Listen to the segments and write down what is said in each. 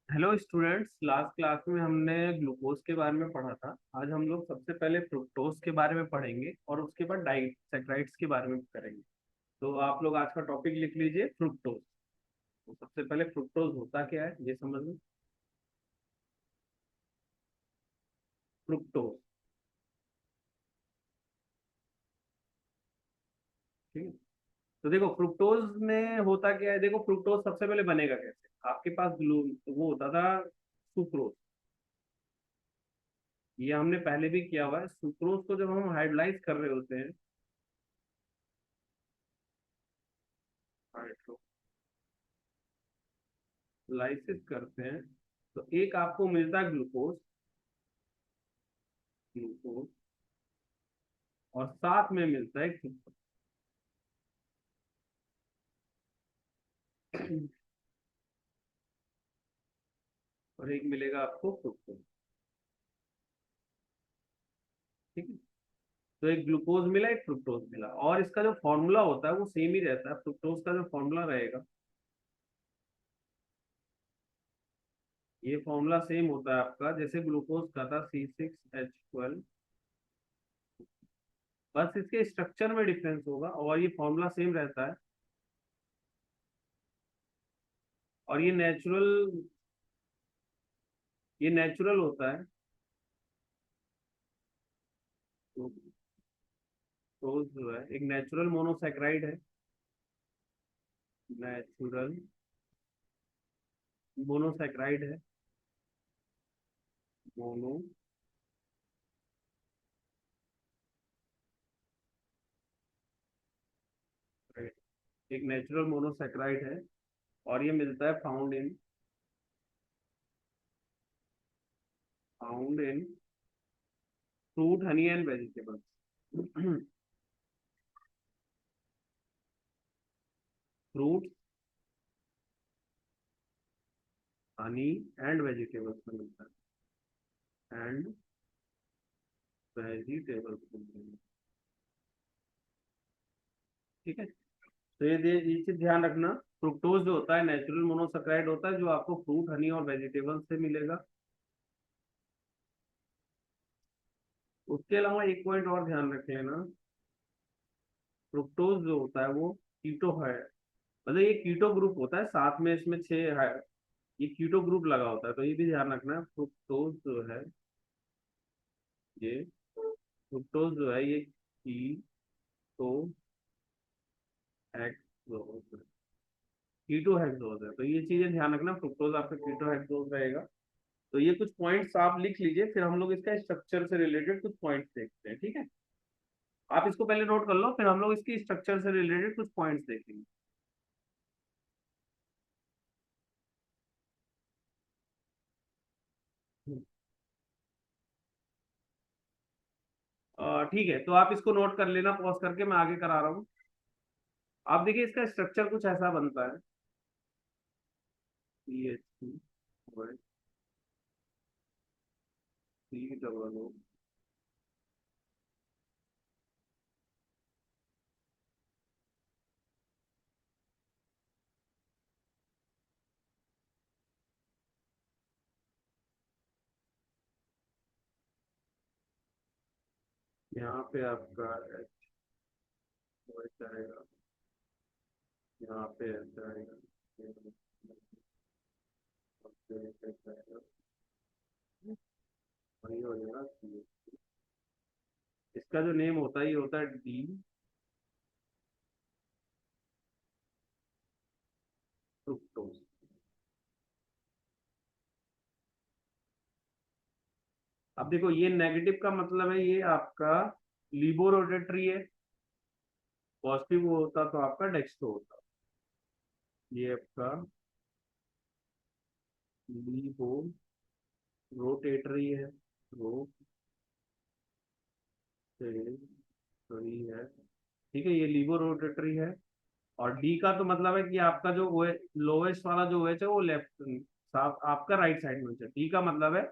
Hello students, last class में हमने glucose के बारे में पढ़ा था। आज हम लोग सबसे पहले फ्रुक्टोज के बारे में पढ़ेंगे और उसके बाद डाइसैकराइड्स के बारे में करेंगे। तो आप लोग आज का टॉपिक लिख लीजिए, फ्रुक्टोज। तो सबसे पहले फ्रुक्टोज होता क्या है ये समझ लो। फ्रुक्टोज, ठीक है। तो देखो फ्रुक्टोज में होता क्या है, देखो फ्रुक्टोज सबसे पहले बनेगा कैसे। आपके पास ग्लू वो होता था सुक्रोज। ये हमने पहले भी किया हुआ है। सुक्रोज को जब हम हाइड्रोलाइज कर रहे होते हैं, हाइड्रोलाइसिस करते हैं, तो एक आपको मिलता है ग्लूकोज। ग्लूकोज और साथ में मिलता है फ्रुक्टोज। और एक मिलेगा आपको फ्रुक्टोज, ठीक है। तो एक ग्लूकोज मिला, एक फ्रुक्टोज मिला, और इसका जो फॉर्मूला होता है वो सेम ही रहता है। फ्रुक्टोज का जो फॉर्मूला रहेगा, ये फॉर्मूला सेम होता है आपका जैसे ग्लूकोज का था, C6H12। बस इसके स्ट्रक्चर में डिफरेंस होगा और ये फॉर्मूला सेम रहता है। और ये नेचुरल होता है। तो जो है एक नेचुरल मोनोसेक्राइड है। नेचुरल मोनोसेक्राइड है। मोनो एक नेचुरल मोनोसेक्राइड है। और ये मिलता है found in fruit, honey and vegetables. Fruit, honey and vegetables में मिलता है। एंड वेजिटेबल्स में मिलता है, ठीक है। तो ये चीज ध्यान रखना। फ्रुक्टोज जो होता है नेचुरल मोनोसेक्राइड होता है, जो आपको फ्रूट, हनी और वेजिटेबल्स से मिलेगा। उसके अलावा एक पॉइंट और ध्यान रख लेना। फ्रुक्टोज जो होता है वो कीटो है, मतलब ये कीटो ग्रुप होता है। साथ में इसमें छह है, ये कीटो ग्रुप लगा होता है, तो ये भी ध्यान रखना। फ्रुक्टोज जो है, ये फ्रुक्टोज जो है ये कीटो हेक्सोज है। कीटो हेक्सोज है, तो ये चीजें ध्यान रखना। फ्रुक्टोज आपका कीटो हेक्सोज रहेगा। तो ये कुछ पॉइंट्स आप लिख लीजिए, फिर हम लोग इसका स्ट्रक्चर से रिलेटेड कुछ पॉइंट्स देखते हैं, ठीक है। आप इसको पहले नोट कर लो, फिर हम लोग इसकी स्ट्रक्चर से रिलेटेड कुछ पॉइंट्स देखेंगे। ठीक है, तो आप इसको नोट कर लेना, पॉज करके मैं आगे करा रहा हूँ। आप देखिए इसका स्ट्रक्चर कुछ ऐसा बनता है। CH2 C, यहाँ पे आपका H आएगा, यहाँ पे H आएगा, वही हो जाएगा CH। इसका जो नेम होता है ये होता है डी फ्रुक्टोज। अब देखो ये नेगेटिव का मतलब है ये आपका लिबोरोटेटरी है। पॉजिटिव होता तो आपका डेक्स्ट्रो होता। ये आपका लिबो रोटेटरी है। रोटेटरी है, ठीक है। ये लिबो रोटेटरी है। और डी का तो मतलब है कि आपका जो वो लोवेस्ट वाला जो OH है वो लेफ्ट, साफ आपका राइट साइड में होता है। डी का मतलब है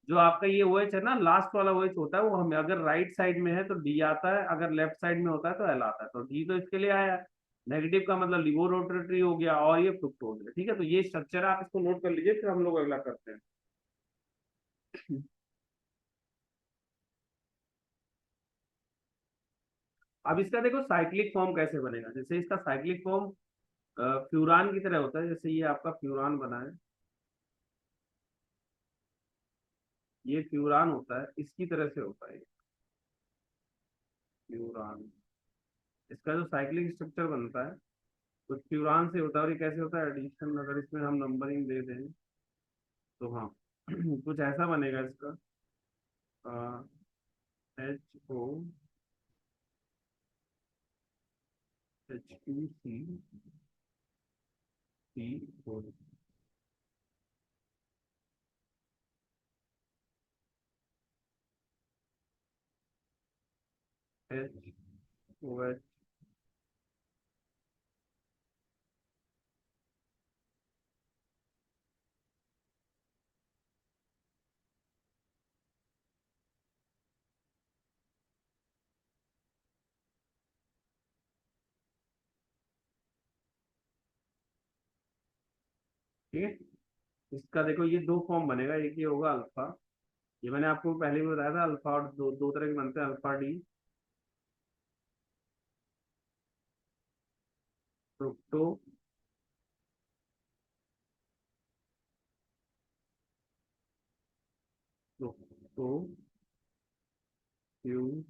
जो आपका ये OH है ना, लास्ट वाला OH होता है वो, हमें अगर राइट साइड में है तो डी आता है, अगर लेफ्ट साइड में होता है तो एल आता है। तो डी तो इसके लिए आया है। नेगेटिव का मतलब लिबोरोटरी हो गया, और ये फ्रुक्टोज है। ठीक है, तो ये स्ट्रक्चर आप इसको नोट कर लीजिए, फिर हम लोग अगला करते हैं। अब इसका देखो साइक्लिक फॉर्म कैसे बनेगा। जैसे इसका साइक्लिक फॉर्म फ्यूरान की तरह होता है। जैसे ये आपका फ्यूरान बना है, ये फ्यूरान होता है, इसकी तरह से होता है फ्यूरान। इसका जो साइक्लिक स्ट्रक्चर बनता है तो फ्यूरान से होता है। और ये कैसे होता है, एडिशन, अगर इसमें हम नंबरिंग दे दें तो हाँ कुछ ऐसा बनेगा इसका। HO H2C CO। HOH। ठीक है, इसका देखो ये दो फॉर्म बनेगा। एक ये होगा अल्फा, ये मैंने आपको पहले भी बताया था। अल्फा और दो दो तरह के बनते हैं, alpha D fructo fructo few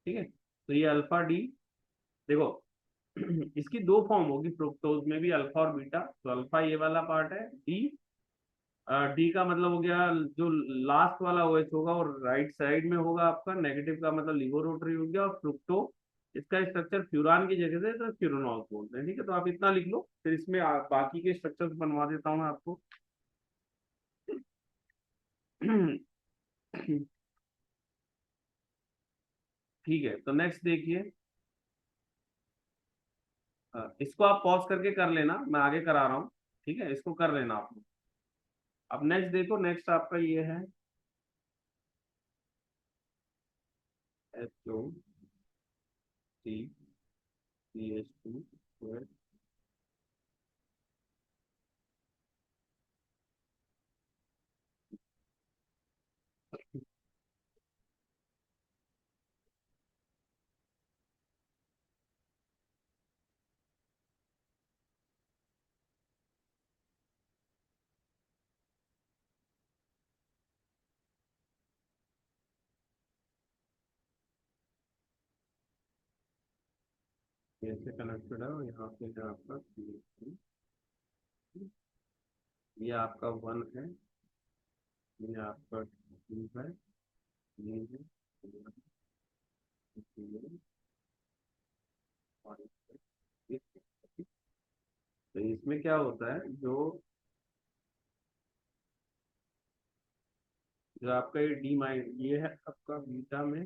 ठीक है, तो ये अल्फा डी देखो इसकी दो फॉर्म होगी फ्रुक्टोज में भी, अल्फा और बीटा। तो अल्फा ये वाला पार्ट है, डी डी का मतलब हो गया जो लास्ट वाला OH होगा और राइट साइड में होगा आपका। नेगेटिव का मतलब लिबोरोटरी हो गया। और फ्रुक्टो इसका स्ट्रक्चर फ्यूरान की जगह से तो फ्यूरोनॉल बोलते हैं। ठीक है, तो आप इतना लिख लो, फिर इसमें बाकी के स्ट्रक्चर्स बनवा देता हूँ मैं आपको। ठीक है, तो नेक्स्ट देखिए। इसको आप पॉज करके कर लेना, मैं आगे करा रहा हूँ। ठीक है, इसको कर लेना आप। अब नेक्स्ट देखो, नेक्स्ट आपका ये है HOCH2। ऐसे कनेक्टेड है, और यहाँ पे है आपका CH2। ये आपका 1 है, ये आपका 2 है, ये है, ये है, और ये है। तो इसमें क्या होता है, जो जो आपका ये डी माइन, ये है आपका बीटा में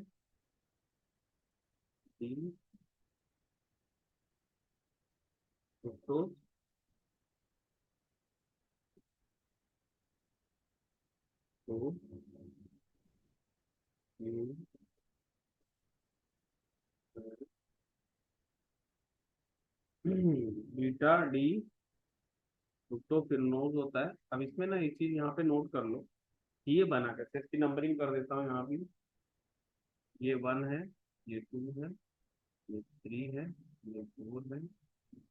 डी फ्रुक्टोज। तो ये बीटा डी फ्रुक्टोफिरनोज होता है। अब इसमें ना एक चीज यहाँ पे नोट कर लो, ये बना कैसे, इसकी नंबरिंग कर देता हूँ यहाँ भी। ये 1 है, ये 2 है, ये 3 है, ये 4 है,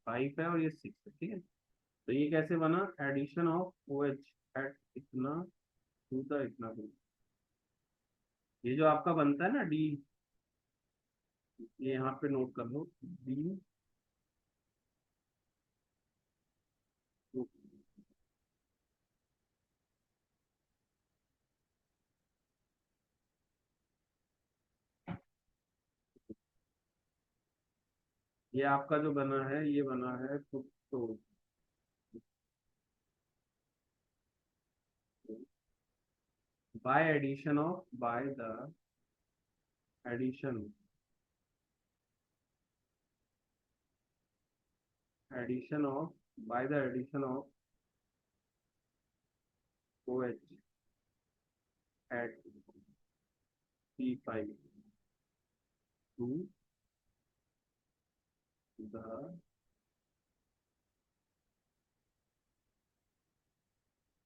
5 है, और ये 6 है। ठीक है, तो ये कैसे बना, एडिशन ऑफ OH एट इतना टू का इतना टू। ये जो आपका बनता है ना डी, ये यहाँ पे नोट कर लो, डी। ये आपका जो बना है, ये बना है fructose by addition of, by the addition, addition of, by the addition of OH at C5 to the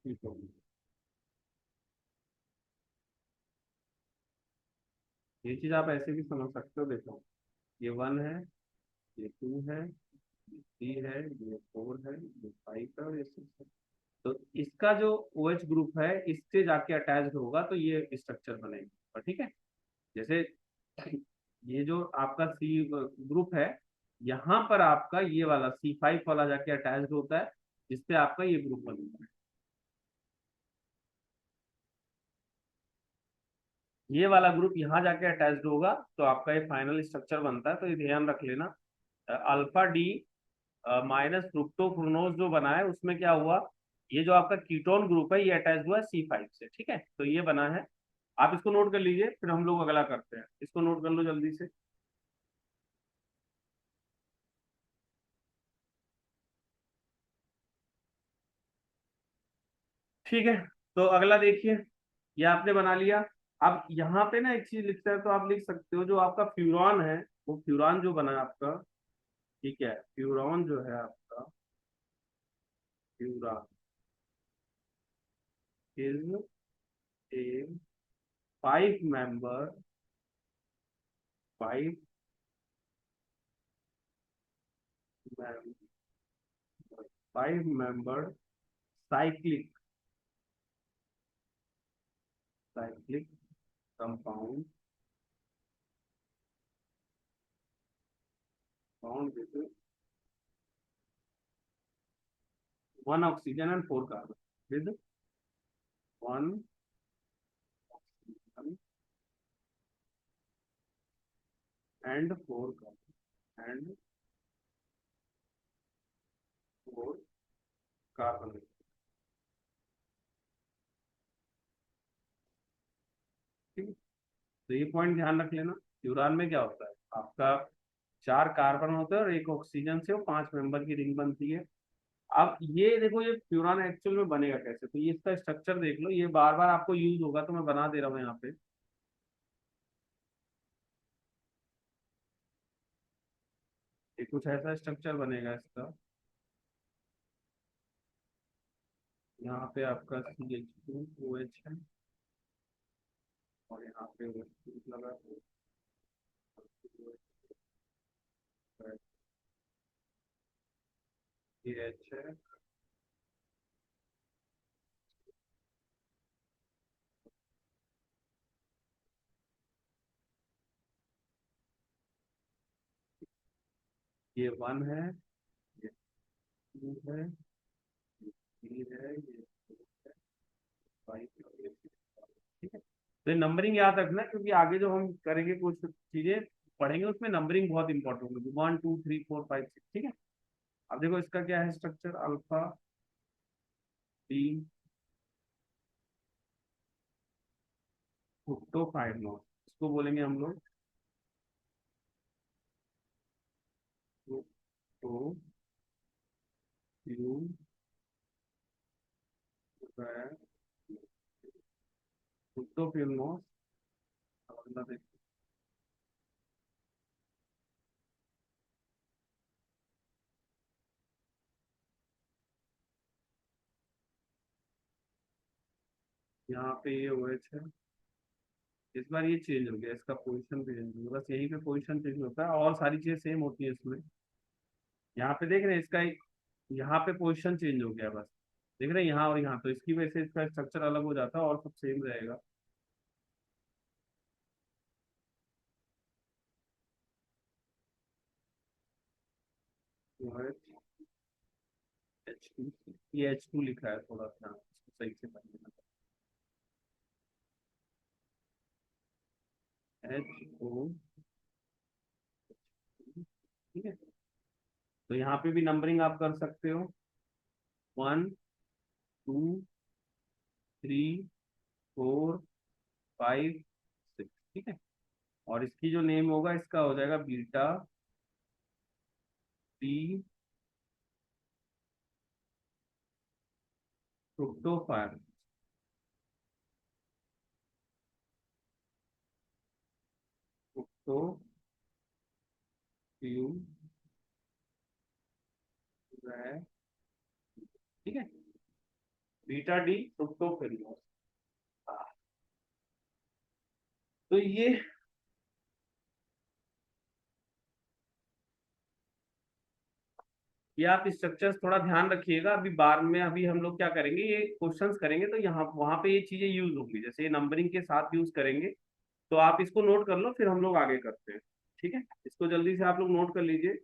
ketone। ये चीज आप ऐसे भी समझ सकते हो, देखो ये 1 है, ये 2 है, ये 3 है, ये 4 है, ये 5 है और ये 6 है। तो इसका जो OH ग्रुप है इससे जाके अटैच्ड होगा तो ये स्ट्रक्चर बनेगा। और ठीक है, जैसे ये जो आपका सी ग्रुप है, यहाँ पर आपका ये वाला C5 वाला जाके अटैच्ड होता है, जिससे आपका ये ग्रुप बनता है। ये वाला ग्रुप यहाँ जाके अटैच्ड होगा तो आपका ये फाइनल स्ट्रक्चर बनता है। तो ये ध्यान रख लेना, अल्फा डी माइनस फ्रुक्टोफ्रूनोज जो बना है उसमें क्या हुआ, ये जो आपका कीटोन ग्रुप है ये अटैच हुआ है C5 से। ठीक है, तो ये बना है। आप इसको नोट कर लीजिए, फिर हम लोग अगला करते हैं। इसको नोट कर लो जल्दी से। ठीक है, तो अगला देखिए, ये आपने बना लिया। अब यहाँ पे ना एक चीज लिखता है तो आप लिख सकते हो, जो आपका फ्यूरॉन है, वो फ्यूरॉन जो बना है आपका, ठीक है, फ्यूरॉन जो है आपका, furan is a 5 member, 5 member cyclic cyclic compound found with 1 oxygen and 4 carbon, with 1 oxygen and 4 carbon and 4 carbon. ठीक है, तो ये पॉइंट ध्यान रख लेना। यूरान में क्या होता है आपका, 4 कार्बन होते हैं और 1 ऑक्सीजन से वो 5 मेंबर की रिंग बनती है। अब ये देखो, ये फ्यूरान एक्चुअल में बनेगा कैसे, तो ये इसका स्ट्रक्चर देख लो, ये बार बार आपको यूज होगा तो मैं बना दे रहा हूँ यहाँ पे। ये कुछ ऐसा स्ट्रक्चर बनेगा इसका। यहाँ पे आपका CH2OH है और यहाँ पे OH लगा CH है। ये 1 है, ये 2 है, ये 3 है, ये 5 है, ये 6 है। ठीक है, तो ये नंबरिंग याद रखना, क्योंकि आगे जो हम करेंगे कुछ चीजें पढ़ेंगे उसमें नंबरिंग बहुत इंपॉर्टेंट होगी, 1 2 3 4 5 6। ठीक है, अब देखो इसका क्या है स्ट्रक्चर, अल्फा डी फ्रुक्टोफाइनोल, इसको बोलेंगे हम लोग फ्रुक्टोफिनोस। यहाँ पे ये OH है, इस बार ये चेंज हो गया, इसका पोजीशन भी चेंज हो गया, बस यहीं पे पोजीशन चेंज होता है और सारी चीजें सेम होती है इसमें। यहाँ पे देख रहे हैं इसका यहाँ पे पोजीशन चेंज हो गया बस, देख रहे हैं यहाँ और यहाँ, तो इसकी वजह से इसका स्ट्रक्चर अलग हो जाता है और सब सेम रहेगा। OH, H2, ये H2 लिखा है, थोड़ा सा इसको सही से पढ़ना। HO, ठीक है, तो यहाँ पे भी नंबरिंग आप कर सकते हो, 1 2 3 4 5 6। ठीक है, और इसकी जो नेम होगा इसका हो जाएगा बीटा टी ट्रिप्टोफैन। तो यू ठीक है, बीटा डी फ्रुक्टोफेरिनोस। तो ये आप स्ट्रक्चर्स थोड़ा ध्यान रखिएगा, अभी बाद में अभी हम लोग क्या करेंगे, ये क्वेश्चंस करेंगे तो यहाँ वहां पे ये चीजें यूज होगी, जैसे ये नंबरिंग के साथ यूज करेंगे। तो आप इसको नोट कर लो, फिर हम लोग आगे करते हैं। ठीक है, इसको जल्दी से आप लोग नोट कर लीजिए।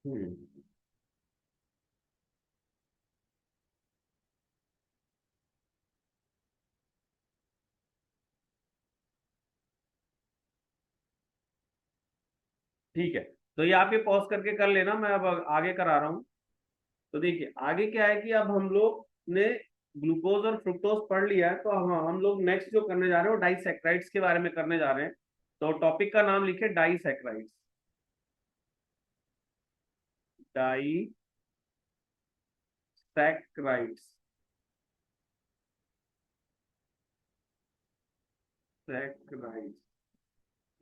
हम्म, ठीक है। तो ये आप ये पॉज करके कर लेना, मैं अब आगे करा रहा हूँ। तो देखिए आगे क्या है कि अब हम लोग ने ग्लूकोज और फ्रुक्टोज पढ़ लिया है, तो हम लोग नेक्स्ट जो करने जा रहे हैं वो डाइसैक्राइड्स के बारे में करने जा रहे हैं। तो टॉपिक का नाम लिखे डाइसैक्राइड्स। डाइसैक्राइड्स, सैक्राइड्स।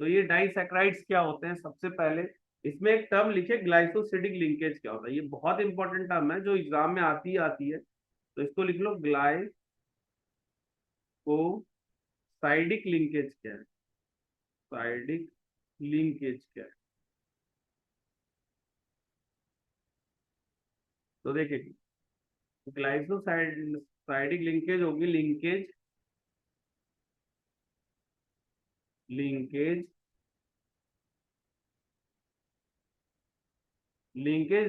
तो ये डाइसैक्राइड्स क्या होते हैं, सबसे पहले इसमें एक टर्म लिखे ग्लाइकोसिडिक लिंकेज क्या होता है। ये बहुत इंपॉर्टेंट टर्म है जो एग्जाम में आती है। तो इसको लिख लो, ग्लाइकोसाइडिक लिंकेज क्या है, साइडिक लिंकेज क्या है। तो देखिए ग्लाइकोसाइडिक लिंकेज होगी, linkage linkage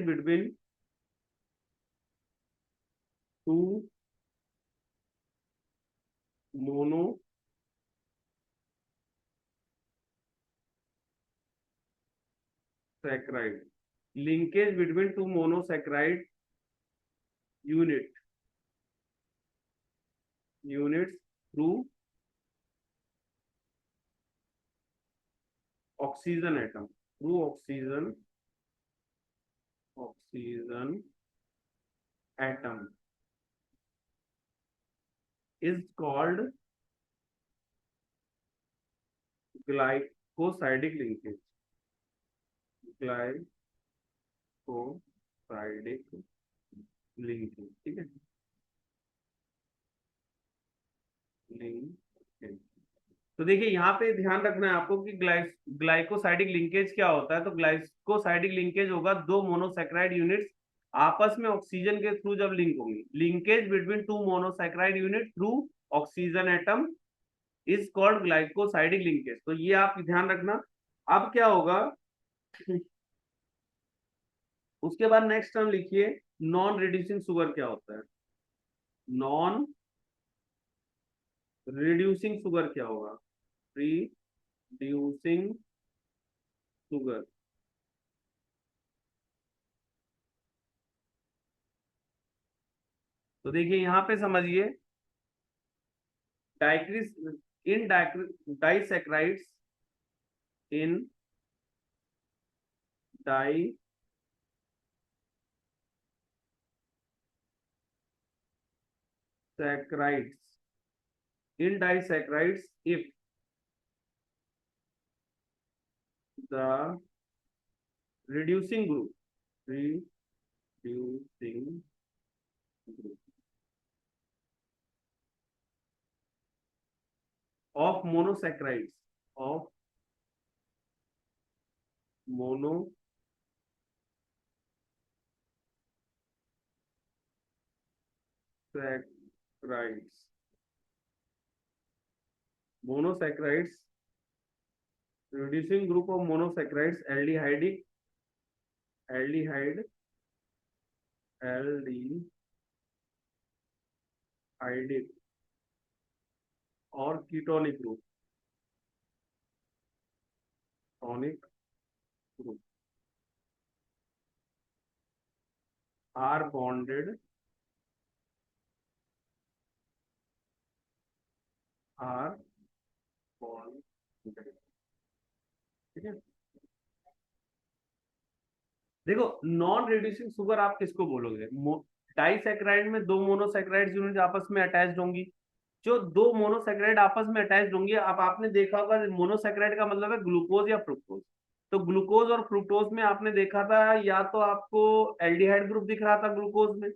between two monosaccharide, linkage between two monosaccharide unit units through oxygen atom, through oxygen atom is called glycosidic linkage, glycosidic linkage. ठीक है, लिंकेज। तो देखिए यहाँ पे ध्यान रखना है आपको कि ग्लाइकोसाइडिक लिंकेज क्या होता है। तो ग्लाइकोसाइडिक लिंकेज होगा दो मोनोसैक्राइड यूनिट्स आपस में ऑक्सीजन के थ्रू जब लिंक होंगी, linkage between two monosaccharide unit through oxygen atom is called glycosidic linkage. तो ये आप ध्यान रखना। अब क्या होगा, उसके बाद नेक्स्ट टर्म लिखिए, नॉन रिड्यूसिंग शुगर क्या होता है, नॉन रिड्यूसिंग शुगर क्या होगा, रिड्यूसिंग शुगर। तो देखिए यहाँ पे समझिए, डाइक्रिस in disaccharides, in disaccharides, in disaccharides if the reducing group reducing group of monosaccharides of monosaccharides monosaccharides reducing group of monosaccharides aldehyde aldehydic और ketonic group tonic group are bonded are bonded. ठीक है, देखो non reducing sugar आप किसको बोलोगे, disaccharide में दो monosaccharide unit आपस में अटैच्ड होंगी। जो दो मोनोसैकेराइड आपस में अटैच्ड होंगी, अब आपने देखा होगा मोनोसैकेराइड का मतलब है ग्लूकोज या फ्रुक्टोज। तो ग्लूकोज और फ्रुक्टोज में आपने देखा था, या तो आपको एल्डिहाइड ग्रुप दिख रहा था ग्लूकोज में,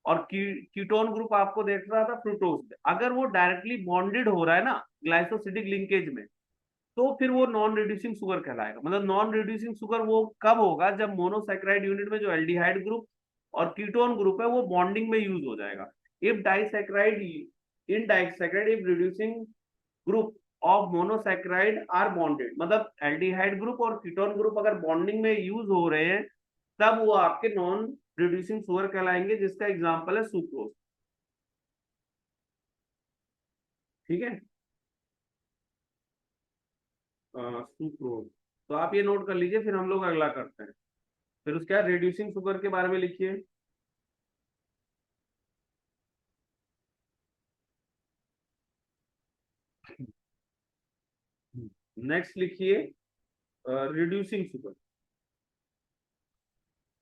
और कीटोन ग्रुप आपको देख रहा था फ्रुक्टोज में। अगर वो डायरेक्टली बॉन्डेड हो रहा है ना ग्लाइकोसिडिक लिंकेज में, तो फिर वो नॉन रिड्यूसिंग शुगर कहलाएगा। मतलब नॉन रिड्यूसिंग शुगर वो कब होगा, जब मोनोसैकेराइड यूनिट में जो एल्डिहाइड ग्रुप और कीटोन ग्रुप है वो बॉन्डिंग में यूज हो जाएगा। If disaccharide in disaccharide if reducing group of monosaccharide are bonded, मतलब एल्डिहाइड ग्रुप और कीटोन ग्रुप अगर बॉन्डिंग में यूज हो रहे हैं, तब वो आपके नॉन रिड्यूसिंग शुगर कहलाएंगे, जिसका एग्जांपल है सुक्रोज। ठीक है, सुक्रोज। तो आप ये नोट कर लीजिए, फिर हम लोग अगला करते हैं। फिर उसके बाद रिड्यूसिंग शुगर के बारे में लिखिए। नेक्स्ट लिखिए रिड्यूसिंग शुगर।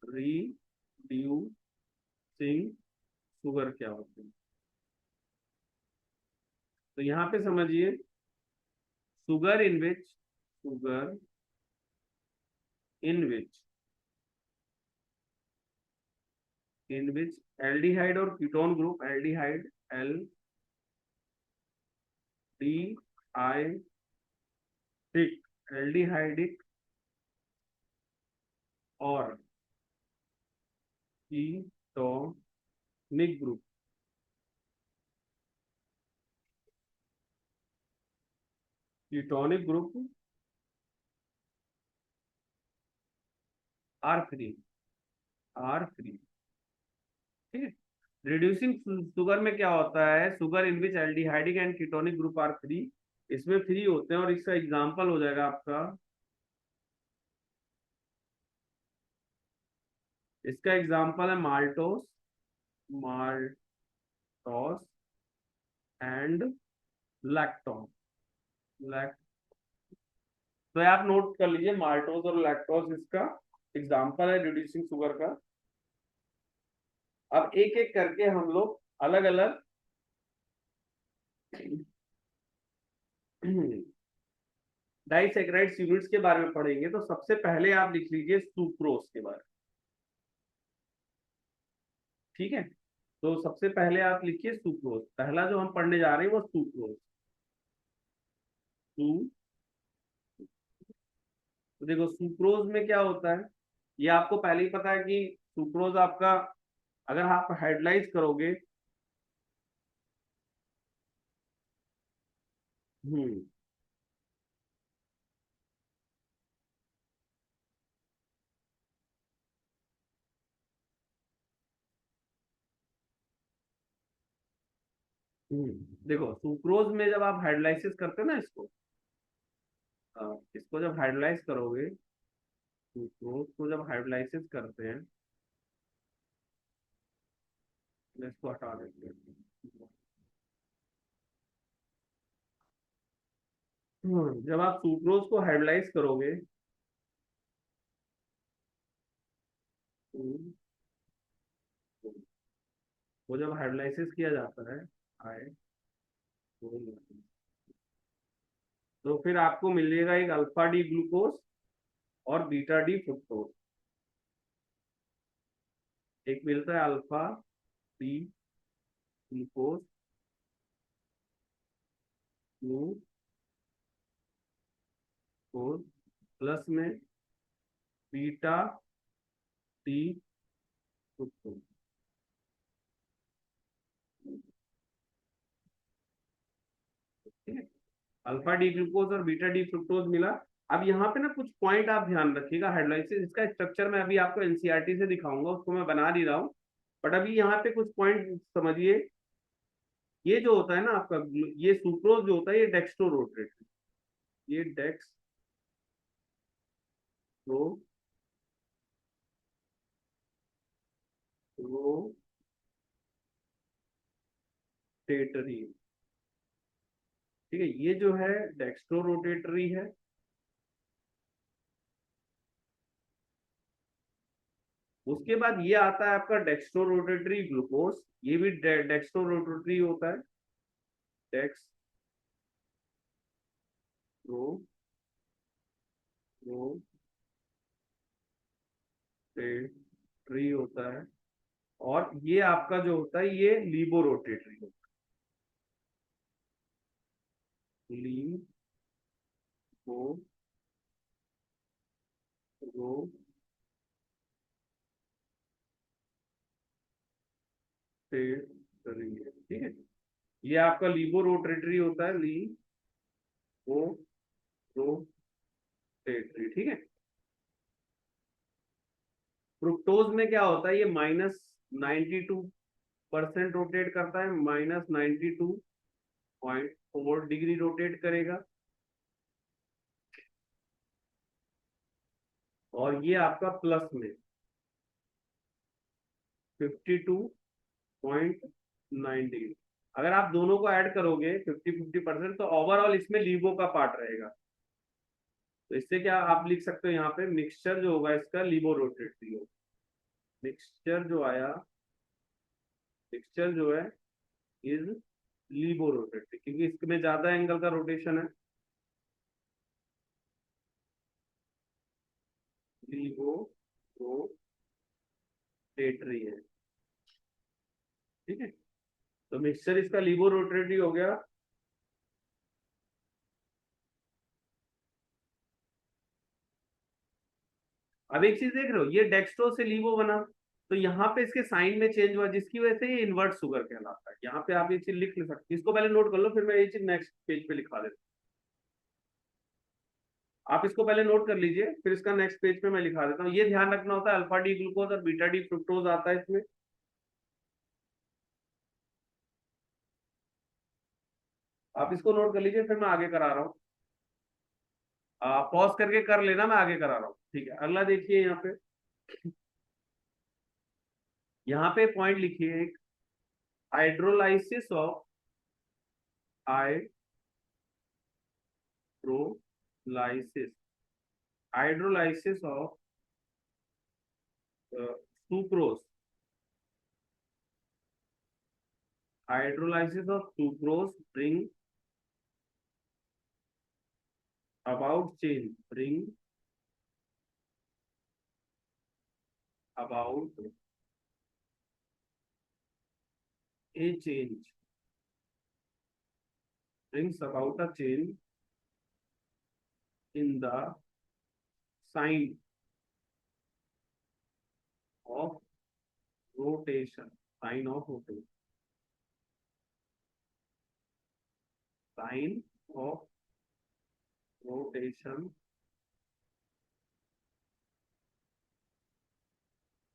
रिड्यूसिंग शुगर क्या होते हैं? तो यहाँ पे समझिए, शुगर इन विच एल्डिहाइड और ketone group, aldehyde L D I aldehydic और ketonic group, ketonic group are free. ठीक है। रिड्यूसिंग शुगर में क्या होता है, sugar in which aldehydic and ketonic group are free, इसमें फ्री होते हैं। और इसका एग्जांपल हो जाएगा आपका, इसका एग्जांपल है माल्टोस, माल्टोस एंड लैक्टोस। लैक तो आप नोट कर लीजिए, माल्टोस और लैक्टोस इसका एग्जांपल है रिड्यूसिंग शुगर का। अब एक एक करके हम लोग अलग अलग डाइसैकेराइड्स यूनिट्स के बारे में पढ़ेंगे। तो सबसे पहले आप लिख लीजिए सुक्रोज के बारे में। ठीक है, तो सबसे पहले आप लिखिए सुक्रोज। पहला जो हम पढ़ने जा रहे हैं वो सुक्रोज। सू तो देखो सुक्रोज में क्या होता है, ये आपको पहले ही पता है कि सुक्रोज आपका, अगर आप हाइड्रोलाइज करोगे, हम्म देखो सुक्रोज में जब आप हाइड्रोलाइसिस करते हो ना इसको, इसको जब हाइड्रोलाइज करोगे, सुक्रोज को जब हाइड्रोलाइसिस करते हैं, मैं इसको हटा देते हैं। जब आप सुक्रोज को हाइड्रोलाइज करोगे, हम्म, वो जब हाइड्रोलाइसिस किया जाता है, हाइड्रोलाइसिस, तो फिर आपको मिलेगा एक अल्फा डी ग्लूकोज और बीटा डी फ्रुक्टोज। एक मिलता है alpha D glucose glucose plus में बीटा डी फ्रुक्टोज। ठीक है, अल्फा डी ग्लूकोज और बीटा डी फ्रुक्टोज मिला। अब यहाँ पे ना कुछ पॉइंट आप ध्यान रखिएगा। हाइड्रोलाइसिस इसका स्ट्रक्चर मैं अभी आपको एनसीईआरटी से दिखाऊंगा, उसको मैं बना नहीं रहा हूँ। बट अभी यहाँ पे कुछ पॉइंट समझिए। ये जो होता है ना आपका, ये सुक्रोज जो होता है, ये डेक्स्ट्रो रोटेट, ये डेक्स्ट्रो, ठीक है, ये जो है डेक्स्ट्रो रोटेटरी है। उसके बाद ये आता है आपका डेक्स्ट्रो रोटेटरी ग्लूकोज, ये भी डेक्स्ट्रो रोटेटरी होता है, डेक्स्ट्रो रोटेटरी होता है। और ये आपका जो होता है ये लीबो रोटेटरी होता है, लीबो रोटेटरी, ठीक है। ये आपका लीबो रोटेटरी होता है, लीबो रोटेटरी, ठीक है। फ्रुक्टोज में क्या होता है, ये -92% रोटेट करता है, -92.4 डिग्री रोटेट करेगा। और ये आपका प्लस में 52.9 डिग्री। अगर आप दोनों को ऐड करोगे 50-50%, तो ओवरऑल इसमें लीबो का पार्ट रहेगा। तो इससे क्या आप लिख सकते हो यहाँ पे, मिक्सचर जो होगा इसका लीबो रोटेटरी होगा। मिक्सचर जो आया, मिक्सचर जो है इज लीबो रोटेटरी, क्योंकि इसमें ज्यादा एंगल का रोटेशन है। लीबो रोटेटरी है, ठीक है। तो मिक्सचर इसका लीबो रोटेटरी हो गया। अब एक चीज देख रहे हो, ये डेक्स्ट्रो से लीवो बना, तो यहाँ पे इसके साइन में चेंज हुआ, जिसकी वजह से ये इन्वर्ट शुगर कहलाता है। यहाँ पे आप ये चीज लिख ले सकते, इसको पहले नोट कर लो, फिर मैं ये चीज नेक्स्ट पेज पे लिखा देता हूँ। आप इसको पहले नोट कर लीजिए, फिर इसका नेक्स्ट पेज पे मैं लिखा देता हूँ। ये ध्यान रखना होता है, अल्फा डी ग्लूकोज और बीटा डी फ्रुक्टोज आता है इसमें। आप इसको नोट कर लीजिए, फिर मैं आगे करा रहा हूँ। पॉज करके कर लेना, मैं आगे करा रहा हूँ, ठीक है। अगला देखिए यहाँ पे पॉइंट लिखिए एक, hydrolysis of hydrolysis hydrolysis of sucrose, hydrolysis of sucrose bring about a change brings about a change in the sign of rotation, sign of rotation, sign of rotation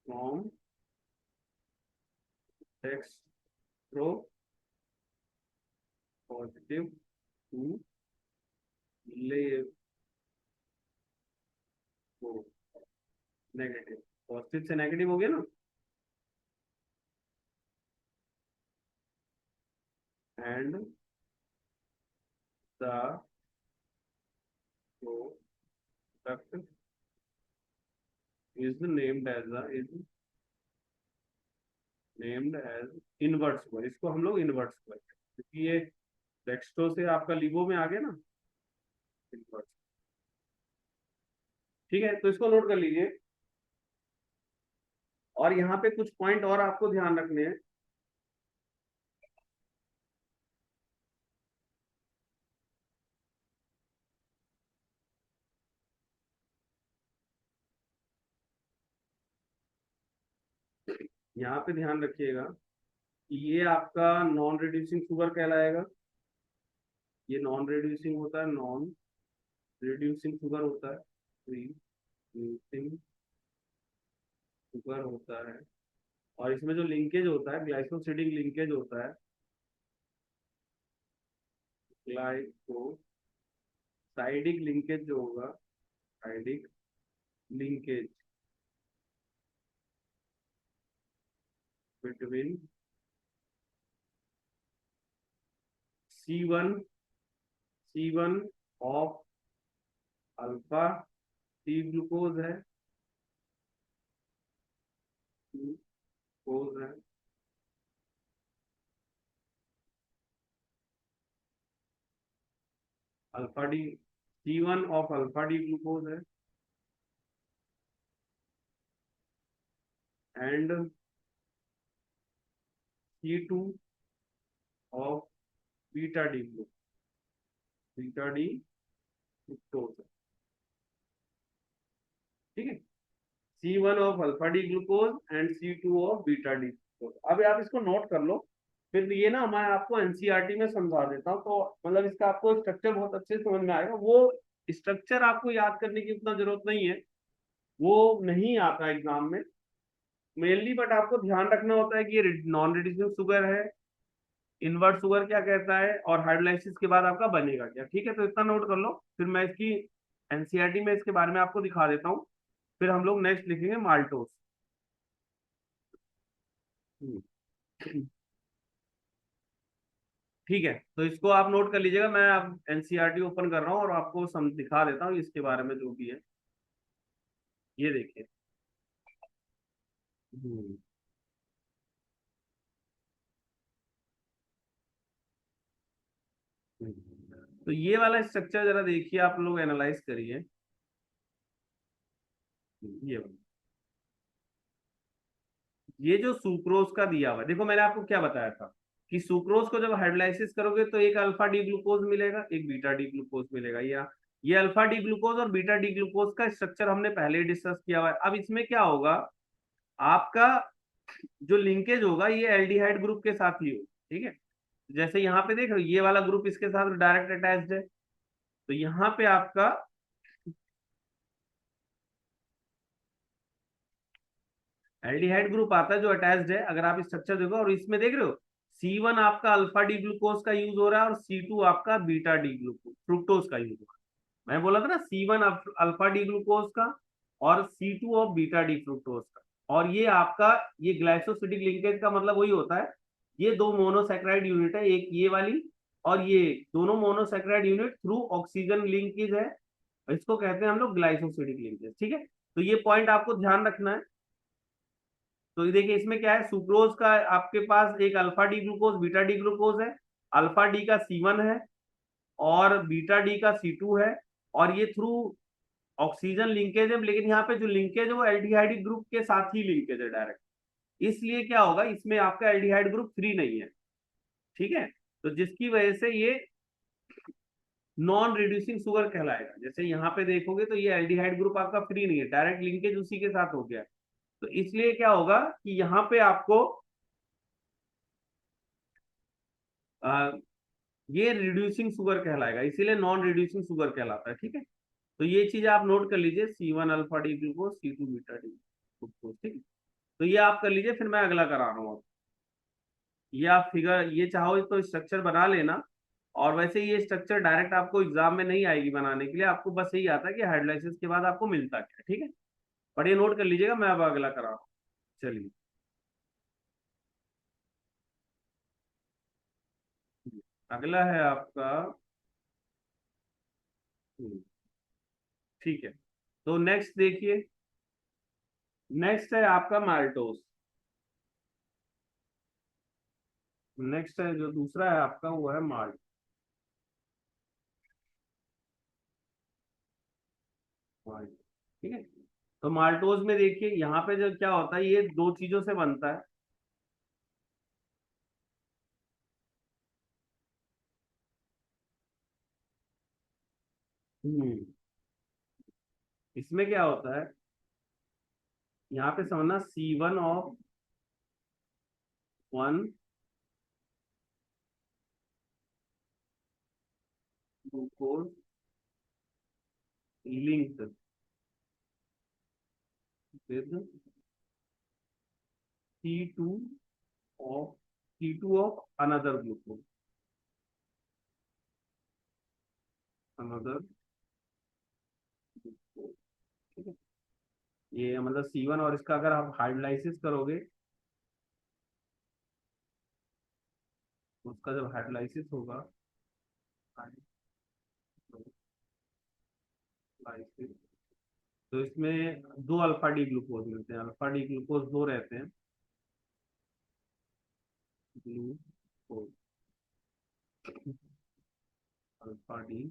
from dextro positive to levo negative. Positive से negative हो गया ना, and the product is named as invert sugar. इसको हम लोग invert sugar, क्योंकि ये dextro से आपका लिवो में आ गया ना, इनवर्ट। ठीक है, तो इसको नोट कर लीजिए। और यहाँ पे कुछ पॉइंट और आपको ध्यान रखने हैं। यहाँ पे ध्यान रखिएगा कि ये आपका नॉन रिड्यूसिंग शुगर कहलाएगा। ये नॉन रिड्यूसिंग होता है, नॉन रिड्यूसिंग शुगर होता है, रिड्यूसिंग शुगर होता है। और इसमें जो लिंकेज होता है, ग्लाइकोसिडिक लिंकेज होता है, ग्लाइकोसाइडिक लिंकेज जो होगा, साइडिक linkage between C1 of alpha T glucose है, ग्लूकोज है, alpha D, C1 of alpha D glucose है, and C2 of beta D glucose, beta D fructose है। ठीक है, C1 of alpha D glucose and C2 of beta D glucose. अब आप इसको note कर लो, फिर ये ना मैं आपको एनसीईआरटी में समझा देता हूँ, तो मतलब इसका आपको स्ट्रक्चर बहुत अच्छे से समझ में आएगा। वो स्ट्रक्चर आपको याद करने की उतना जरूरत नहीं है, वो नहीं आता एग्जाम में मेनली, बट आपको ध्यान रखना होता है कि ये नॉन रिड्यूसिंग शुगर है, इनवर्ट शुगर क्या कहता है, और हाइड्रोलाइसिस के बाद आपका बनेगा क्या। ठीक है, तो इतना नोट कर लो, फिर मैं इसकी एनसीईआरटी में इसके बारे में आपको दिखा देता हूँ। फिर हम लोग नेक्स्ट लिखेंगे माल्टोस। ठीक है, तो इसको आप नोट कर लीजिएगा, मैं अब एनसीईआरटी ओपन कर रहा हूँ और आपको सम दिखा देता हूँ इसके बारे में जो भी है। ये देखिए। हम्म, तो ये वाला स्ट्रक्चर जरा देखिए, आप लोग एनालाइज करिए। ये वाला। ये जो सुक्रोज का दिया हुआ है, देखो मैंने आपको क्या बताया था कि सुक्रोज को जब हाइड्रोलाइसिस करोगे तो एक अल्फा डी ग्लूकोज मिलेगा, एक बीटा डी ग्लूकोज मिलेगा। या ये अल्फा डी ग्लूकोज और बीटा डी ग्लूकोज का स्ट्रक्चर हमने पहले ही डिस्कस किया हुआ है। अब इसमें क्या होगा, आपका जो लिंकेज होगा ये एल्डिहाइड ग्रुप के साथ ही होगा। ठीक है, जैसे यहाँ पे देख रहे हो ये वाला ग्रुप इसके साथ डायरेक्ट अटैच्ड है, तो यहाँ पे आपका एल्डिहाइड ग्रुप आता है जो अटैच्ड है। अगर आप स्ट्रक्चर देखो और इसमें देख रहे हो C1 आपका अल्फा डी ग्लूकोज का यूज हो रहा है और C2 आपका बीटा डी ग्लूकोज फ्रुक्टोज का यूज हो रहा है। मैं बोला था ना C1 अल्फा डी ग्लूकोज का और C2 of beta D fructose का। और ये आपका ये ग्लाइकोसिडिक लिंकेज का मतलब वही होता है, ये दो मोनोसेक्राइड यूनिट है, एक ये वाली और ये दोनों monosaccharide unit through oxygen linkage है, इसको कहते हैं हम लोग ग्लाइकोसिडिक लिंकेज। ठीक है, तो ये पॉइंट आपको ध्यान रखना है। तो ये देखिए इसमें क्या है, सुक्रोज का आपके पास एक alpha D glucose beta D glucose है, अल्फा डी का C1 है और बीटा डी का C2 है, और ये थ्रू ऑक्सीजन लिंकेज है, लेकिन यहाँ पे जो लिंकेज है वो एल्डिहाइड ग्रुप के साथ ही लिंकेज है डायरेक्ट। इसलिए क्या होगा, इसमें आपका एल्डिहाइड ग्रुप फ्री नहीं है। ठीक है, तो जिसकी वजह से ये नॉन रिड्यूसिंग शुगर कहलाएगा। जैसे यहाँ पे देखोगे तो ये एल्डिहाइड ग्रुप आपका फ्री नहीं है, डायरेक्ट लिंकेज उसी के साथ हो गया। तो इसलिए क्या होगा कि यहाँ पे आपको आ, ये रिड्यूसिंग शुगर कहलाएगा, इसीलिए नॉन रिड्यूसिंग शुगर कहलाता है। ठीक है, तो ये चीज आप नोट कर लीजिए, C1 alpha D glucose, C2 beta D glucose. ठीक है, तो ये आप कर लीजिए, फिर मैं अगला करा रहा हूँ। ये आप फिगर ये चाहो तो स्ट्रक्चर बना लेना, और वैसे ये स्ट्रक्चर डायरेक्ट आपको एग्जाम में नहीं आएगी बनाने के लिए, आपको बस यही आता है कि हाइड्रोलाइसिस के बाद आपको मिलता क्या है। ठीक है, पर ये नोट कर लीजिएगा, मैं अब अगला करा रहा हूँ। चलिए, अगला है आपका। हम्म, ठीक है, तो नेक्स्ट देखिए, नेक्स्ट है आपका माल्टोस। नेक्स्ट है जो दूसरा है आपका वो है माल्ट। माल्ट। ठीक है, तो माल्टोज में देखिए यहाँ पे जो क्या होता है, ये दो चीजों से बनता है। हम्म, इसमें क्या होता है, यहाँ पे समझना C1 of 1 glucose linked with C2 of C2 of another glucose, another glucose. ठीक है, ये मतलब C1 और इसका अगर आप हाइड्रोलाइसिस करोगे, तो उसका जब हाइड्रोलाइसिस होगा, हाइड्रोलाइसिस, तो इसमें दो अल्फा डी ग्लूकोज मिलते हैं, अल्फा डी ग्लूकोज दो रहते हैं, ग्लूकोज, अल्फा डी,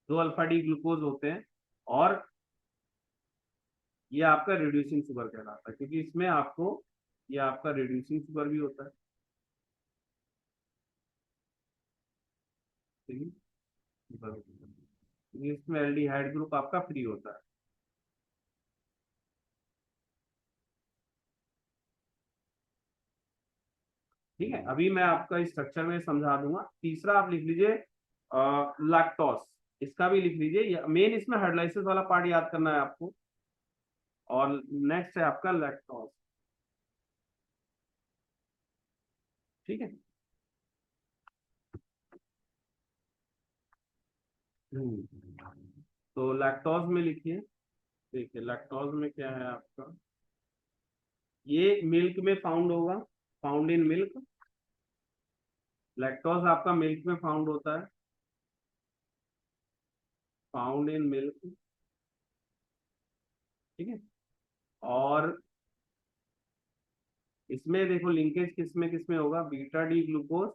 दो अल्फा डी ग्लूकोज होते हैं। और ये आपका रिड्यूसिंग शुगर कहलाता है, क्योंकि इसमें आपको, ये आपका रिड्यूसिंग शुगर भी होता है, ठीक है, क्योंकि इसमें एल्डिहाइड ग्रुप आपका फ्री होता है। ठीक है, अभी मैं आपका स्ट्रक्चर में समझा दूंगा। तीसरा आप लिख लीजिए लैक्टोस, इसका भी लिख लीजिए। मेन इसमें हाइड्रोलाइसिस वाला पार्ट याद करना है आपको। और नेक्स्ट है आपका लैक्टोस। ठीक है। तो लैक्टोज में लिखिए, देखिए लैक्टोज में क्या है आपका, ये मिल्क में फाउंड होगा, फाउंड इन मिल्क। लैक्टोज आपका मिल्क में फाउंड होता है, फाउंड इन मिल्क। ठीक है। और इसमें देखो लिंकेज किसमें किसमें होगा, बीटा डी ग्लूकोज,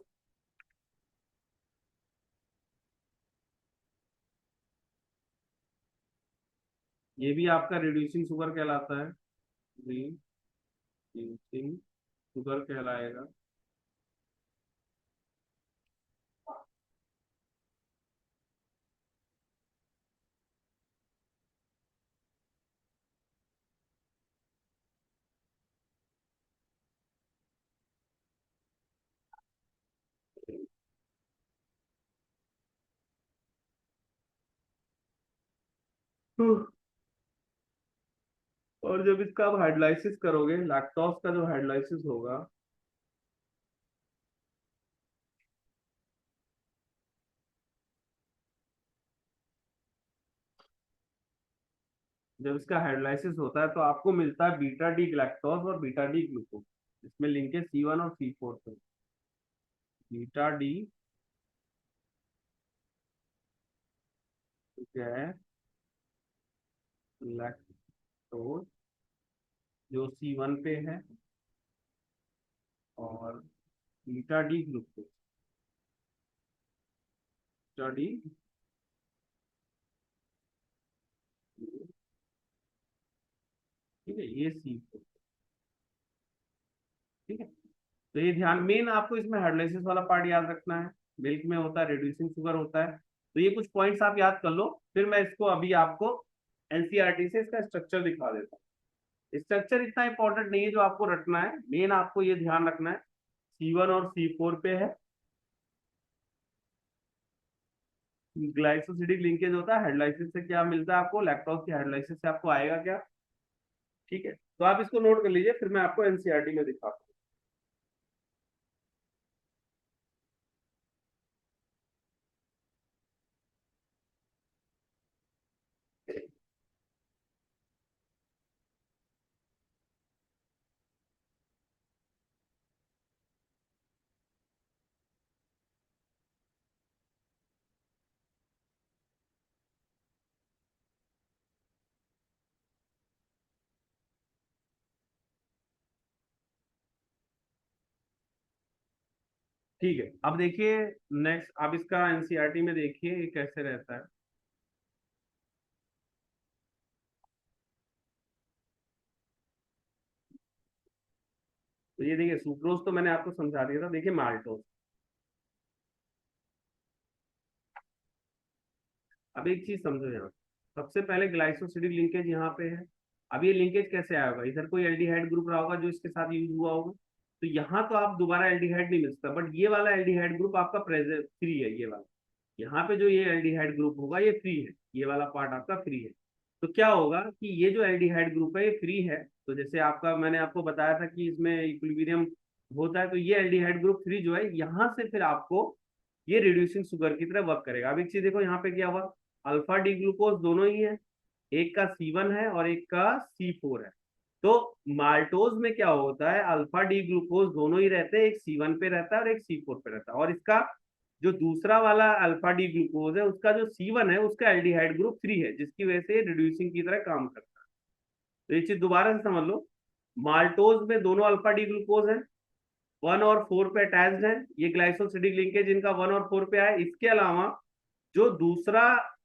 ये भी आपका रिड्यूसिंग शुगर कहलाता है, रिड्यूसिंग शुगर कहलाएगा। और जब इसका आप हाइड्रोलाइसिस करोगे, लैक्टोज का जो हाइड्रोलाइसिस होगा, जब इसका हाइड्रोलाइसिस होता है तो आपको मिलता है बीटा डी ग्लैक्टोज और बीटा डी ग्लूकोज। इसमें लिंकेज C1 और C4 से। बीटा डी क्या है, लैक्टोज, जो C1 पे है, और beta D glucose, beta D, ठीक है, ये C4। ठीक है। तो ये ध्यान, मेन आपको इसमें हाइड्रोलाइसिस वाला पार्ट याद रखना है, मिल्क में होता है, रिड्यूसिंग शुगर होता है। तो ये कुछ पॉइंट्स आप याद कर लो, फिर मैं इसको अभी आपको एनसीईआरटी से इसका स्ट्रक्चर दिखा देता हूँ। स्ट्रक्चर इतना इंपॉर्टेंट नहीं है जो आपको रटना है, मेन आपको ये ध्यान रखना है C1 और C4 पे है, ग्लाइकोसिडिक लिंकेज होता है। हाइड्रोलाइसिस से क्या मिलता है आपको, लैक्टोज की हाइड्रोलाइसिस से आपको आएगा क्या। ठीक है, तो आप इसको नोट कर लीजिए, फिर मैं आपको एनसीईआरटी में दिखाता हूँ। ठीक है, अब देखिए नेक्स्ट, अब इसका एनसीईआरटी में देखिए ये कैसे रहता है। तो ये देखिए सुक्रोज तो मैंने आपको समझा दिया था, देखिए माल्टोज। अब एक चीज समझो यहाँ, सबसे पहले ग्लाइकोसिडिक लिंकेज यहाँ पे है। अब ये लिंकेज कैसे आया होगा, इधर कोई एल्डिहाइड ग्रुप रहा होगा जो इसके साथ यूज हुआ होगा, तो यहाँ तो आप दोबारा एल्डिहाइड नहीं मिल सकता, बट ये वाला एल्डिहाइड ग्रुप आपका प्रेजेंट फ्री है, ये वाला, यहाँ पे जो ये एल्डिहाइड ग्रुप होगा ये फ्री है, ये वाला पार्ट आपका फ्री है। तो क्या होगा कि ये जो एल्डिहाइड ग्रुप है ये फ्री है, तो जैसे आपका मैंने आपको बताया था कि इसमें इक्विलिब्रियम होता है, तो ये एल्डिहाइड ग्रुप फ्री जो है यहाँ से फिर आपको ये रिड्यूसिंग शुगर की तरह वर्क करेगा। अब एक चीज देखो यहाँ पे क्या हुआ, अल्फा डी ग्लूकोज दोनों ही है, एक का C1 है और एक का C4 है। तो माल्टोज में क्या होता है, अल्फा डी ग्लूकोज दोनों ही रहते हैं, एक C1 पे रहता है और एक C4 पे रहता है। और इसका जो दूसरा वाला अल्फा डी ग्लूकोज है उसका जो C1 है उसका एल्डिहाइड ग्रुप 3 है, जिसकी वजह से रिड्यूसिंग की तरह काम करता है। तो ये चीज दोबारा से समझ लो, माल्टोज में दोनों अल्फा डी ग्लूकोज है, 1 और 4 पे अटैच्ड है, ये ग्लाइकोसिडिक लिंकेज इनका 1 और 4 पे है। इसके अलावा जो दूसरा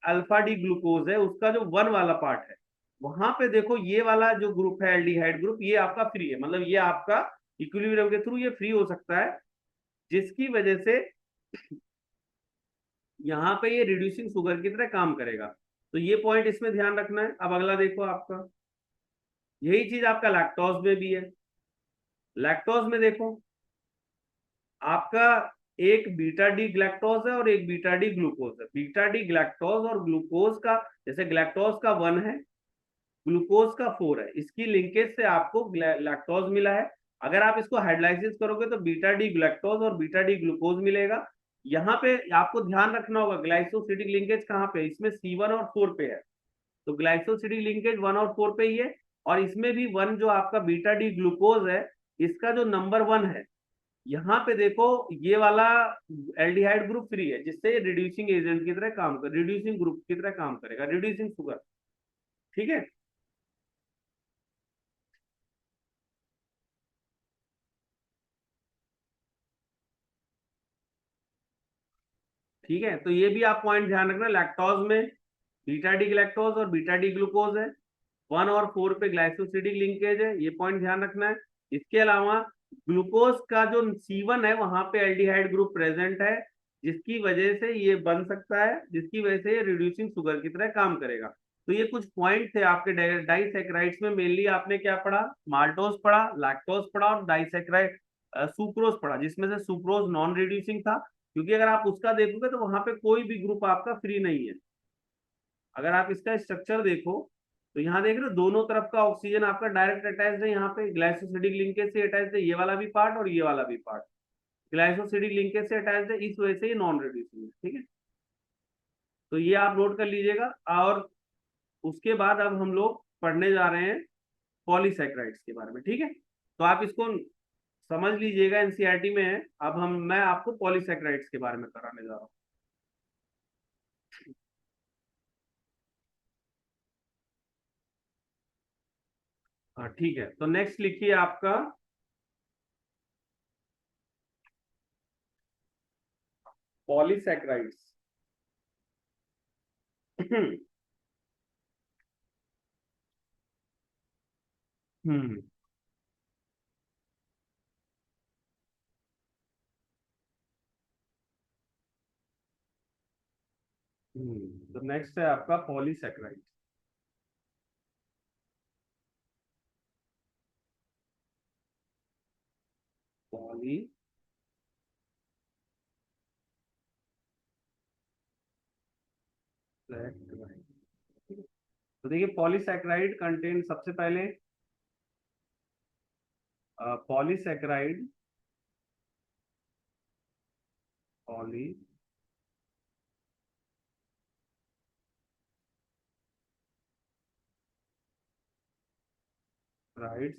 अल्फा डी ग्लूकोज है उसका जो 1 वाला पार्ट है, वहां पे देखो ये वाला जो ग्रुप है एल्डिहाइड ग्रुप, ये आपका फ्री है, मतलब ये आपका इक्विलिब्रियम के थ्रू ये फ्री हो सकता है, जिसकी वजह से यहाँ पे ये रिड्यूसिंग शुगर की तरह काम करेगा। तो ये पॉइंट इसमें ध्यान रखना है। अब अगला देखो आपका, यही चीज आपका लैक्टोज में भी है। लैक्टोज में देखो आपका एक बीटा डी ग्लैक्टोज है और एक बीटा डी ग्लूकोज है। बीटा डी ग्लैक्टोज और ग्लूकोज का, जैसे ग्लैक्टोज का 1 है, ग्लूकोज का 4 है, इसकी लिंकेज से आपको लैक्टोज मिला है। अगर आप इसको हाइड्रोलाइसिस करोगे तो बीटा डी ग्लैक्टोज और बीटा डी ग्लूकोज मिलेगा। यहाँ पे आपको ध्यान रखना होगा ग्लाइकोसिडिक लिंकेज कहाँ पे, इसमें C1 और 4 पे है, तो ग्लाइकोसिडिक लिंकेज 1 और 4 पे ही है। और इसमें भी 1 जो आपका बीटा डी ग्लूकोज है, इसका जो नंबर 1 है, यहाँ पे देखो ये वाला एल्डिहाइड ग्रुप फ्री है, जिससे रिड्यूसिंग एजेंट की तरह काम कर, रिड्यूसिंग ग्रुप की तरह काम करेगा, रिड्यूसिंग शुगर। ठीक है, ठीक है। तो ये भी आप पॉइंट ध्यान रखना, लैक्टोज में बीटा डी ग्लैक्टोज और बीटा डी ग्लूकोज है, 1 और 4 पे ग्लाइकोसिडिक लिंकेज है, ये पॉइंट ध्यान रखना है। इसके अलावा ग्लूकोज का जो C1 है वहां पे एल्डिहाइड ग्रुप प्रेजेंट है, जिसकी वजह से ये बन सकता है, जिसकी वजह से ये रिड्यूसिंग शुगर की तरह काम करेगा। तो ये कुछ पॉइंट थे आपके डाइसैकेराइड्स में। मेनली आपने क्या पढ़ा, माल्टोज पढ़ा, लैक्टोज पढ़ा और डाइसैकेराइड सुक्रोज पढ़ा, जिसमें से सुक्रोज नॉन रिड्यूसिंग था, क्योंकि अगर आप उसका देखोगे तो वहां पे कोई भी ग्रुप आपका फ्री नहीं है। अगर आप इसका स्ट्रक्चर देखो तो यहाँ देख रहे हो दोनों तरफ का ऑक्सीजन आपका डायरेक्ट अटैच्ड है, यहाँ पे ग्लाइकोसिडिक लिंकेज से अटैच्ड है, ये वाला भी पार्ट और ये वाला भी पार्ट ग्लाइकोसिडिक लिंकेज से अटैच्ड है, इस वजह से ये नॉन रिड्यूसिंग है। ठीक है, तो ये आप नोट कर लीजिएगा। और उसके बाद अब हम लोग पढ़ने जा रहे हैं पॉलीसैकेराइड्स के बारे में। ठीक है, तो आप इसको समझ लीजिएगा, एनसीईआरटी में है। अब मैं आपको पॉलीसैकेराइड्स के बारे में कराने जा रहा हूँ। हाँ ठीक है, तो नेक्स्ट लिखिए आपका पॉलीसैकेराइड्स। हम्म तो नेक्स्ट है आपका पॉलीसैकेराइड। पॉलीसैकेराइड, तो देखिए पॉलीसैकेराइड कंटेन, सबसे पहले polysaccharide, polysaccharides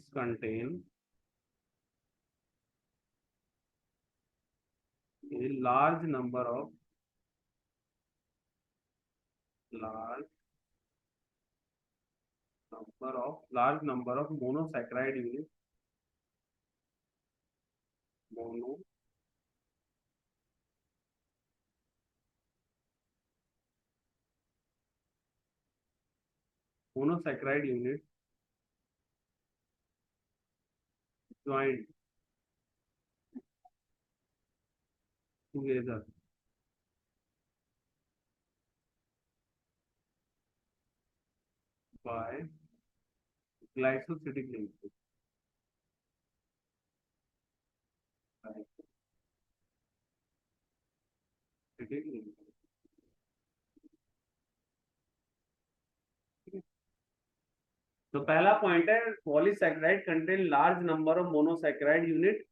contain a large number of large large number of monosaccharide units, mono monosaccharide units joined together by glycosidic linkage, glycosidic linkage। तो पहला पॉइंट है, polysaccharide contain large number of monosaccharide unit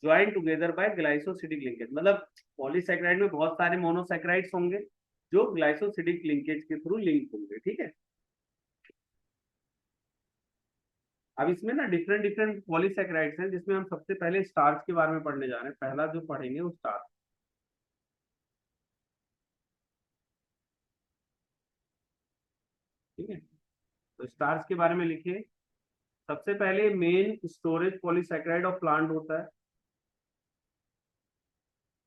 join together by glycosidic linkage, मतलब polysaccharide में बहुत सारे monosaccharides होंगे जो glycosidic linkage के थ्रू लिंक होंगे। ठीक है, अब इसमें ना डिफरेंट डिफरेंट पॉलीसैकेराइड्स हैं, जिसमें हम सबसे पहले स्टार्च के बारे में पढ़ने जा रहे हैं। पहला जो पढ़ेंगे वो स्टार्च। तो स्टार्च के बारे में लिखिए। सबसे पहले main storage polysaccharide of plant होता है।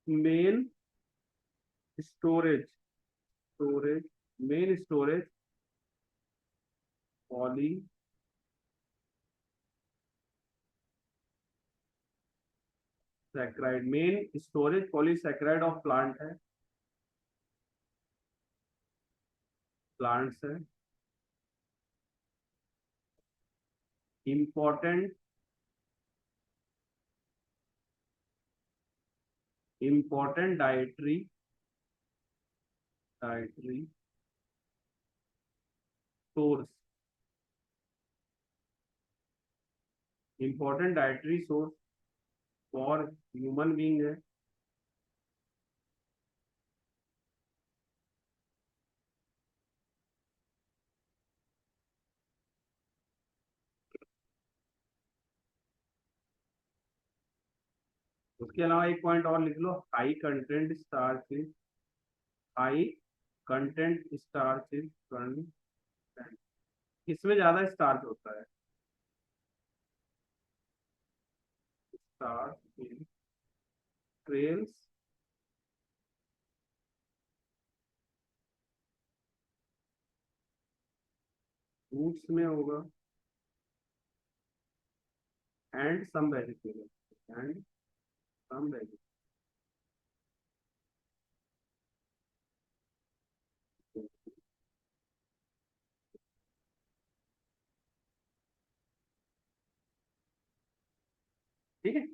Main storage storage main storage polysaccharide, main storage polysaccharide of plants है। Important dietary source, important dietary source for human being है। उसके अलावा एक पॉइंट और लिख लो, high content starch is content. किसमें ज्यादा स्टार्च होता है? स्टार्च इन ट्रेल्स, फ्रूट्स में होगा, एंड सम वेजिटेबल। ठीक है,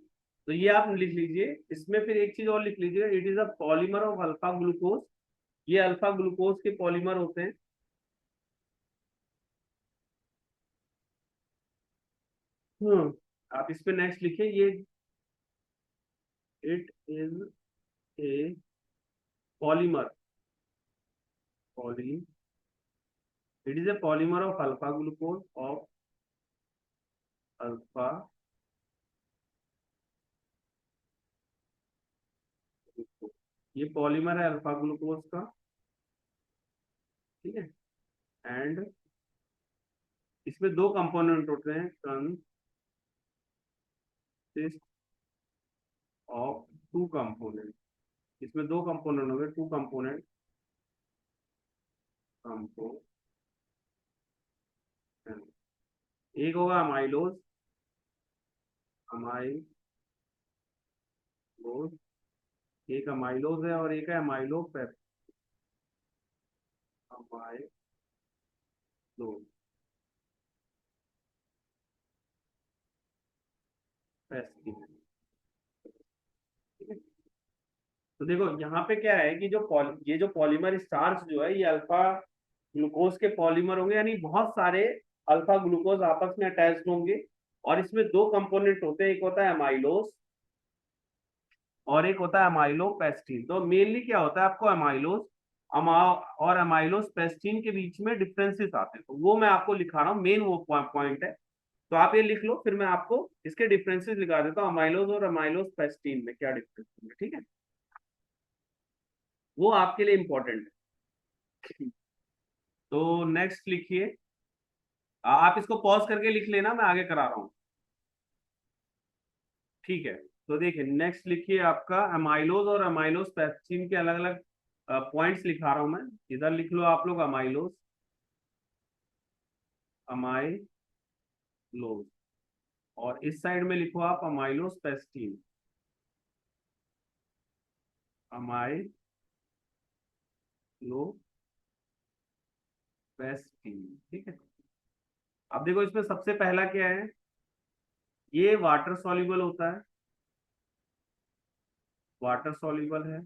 तो ये आप लिख लीजिए। इसमें फिर एक चीज और लिख लीजिए, it is a polymer of alpha glucose. ये अल्फा ग्लूकोज के पॉलीमर होते हैं। आप इस पे नेक्स्ट लिखिए, ये it is a polymer poly it is a polymer of alpha glucose of alpha glucose. ये पॉलीमर है अल्फा ग्लूकोज का। ठीक है, एंड इसमें दो कंपोनेंट होते हैं, कंसिस्ट ऑफ टू कंपोनेंट। इसमें दो कंपोनेंट होंगे, टू कंपोनेंट। एक होगा अमाइलोज, अमाइलोज एक अमाइलोज है, और एक है अमाइलोज पेस्टिन। ठीक है, तो देखो यहाँ पे क्या है कि ये जो पॉलीमर स्टार्च जो है, ये अल्फा ग्लूकोज के पॉलीमर होंगे, यानी बहुत सारे अल्फा ग्लूकोज आपस में अटैच होंगे। और इसमें दो कंपोनेंट होते हैं, एक होता है अमाइलोज और एक होता है अमाइलोपेस्टिन। तो मेनली क्या होता है, आपको अमाइलोज अमा और अमाइलोज पेस्टिन के बीच में डिफरेंसेस आते हैं, तो वो मैं आपको लिखा रहा हूँ, मेन वो पॉइंट है। तो आप ये लिख लो, फिर मैं आपको इसके डिफरेंसेस लिखा देता हूँ, अमाइलोज और अमाइलोज पेस्टिन में क्या डिफरेंस होंगे। ठीक है, वो आपके लिए इंपॉर्टेंट है। तो नेक्स्ट लिखिए, आप इसको पॉज करके लिख लेना, मैं आगे करा रहा हूँ। ठीक है, तो देखिए नेक्स्ट लिखिए, आपका अमाइलोज और अमाइलोज पेप्सिन के अलग अलग पॉइंट्स लिखा रहा हूं मैं। इधर लिख लो आप लोग अमाइलोज, अमाइलोज, और इस साइड में लिखो आप अमाइलोज पेस्टीन, अमाइलो पेस्टीन। ठीक है, अब देखो इसमें सबसे पहला क्या है, ये वाटर सॉल्युबल होता है, वाटर सॉल्युबल है,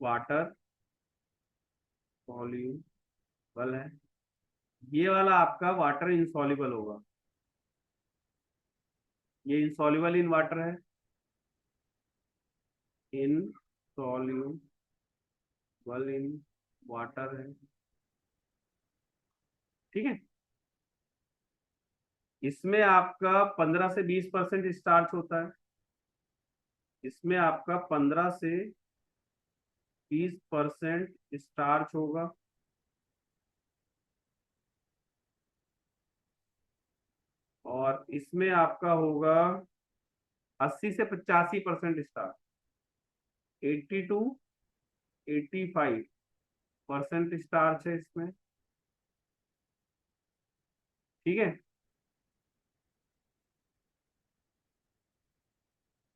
वाटर सॉल्युबल है। ये वाला आपका वाटर इंसॉल्युबल होगा, ये इंसॉल्युबल इन वाटर है, इनसॉल्युबल इन वाटर है। ठीक है, इसमें आपका 15 से 20% स्टार्च होता है, इसमें आपका 15 से 20% स्टार्च होगा। और इसमें आपका होगा 80 से 85% स्टार्च, 82 85% स्टार्च है इसमें। ठीक है,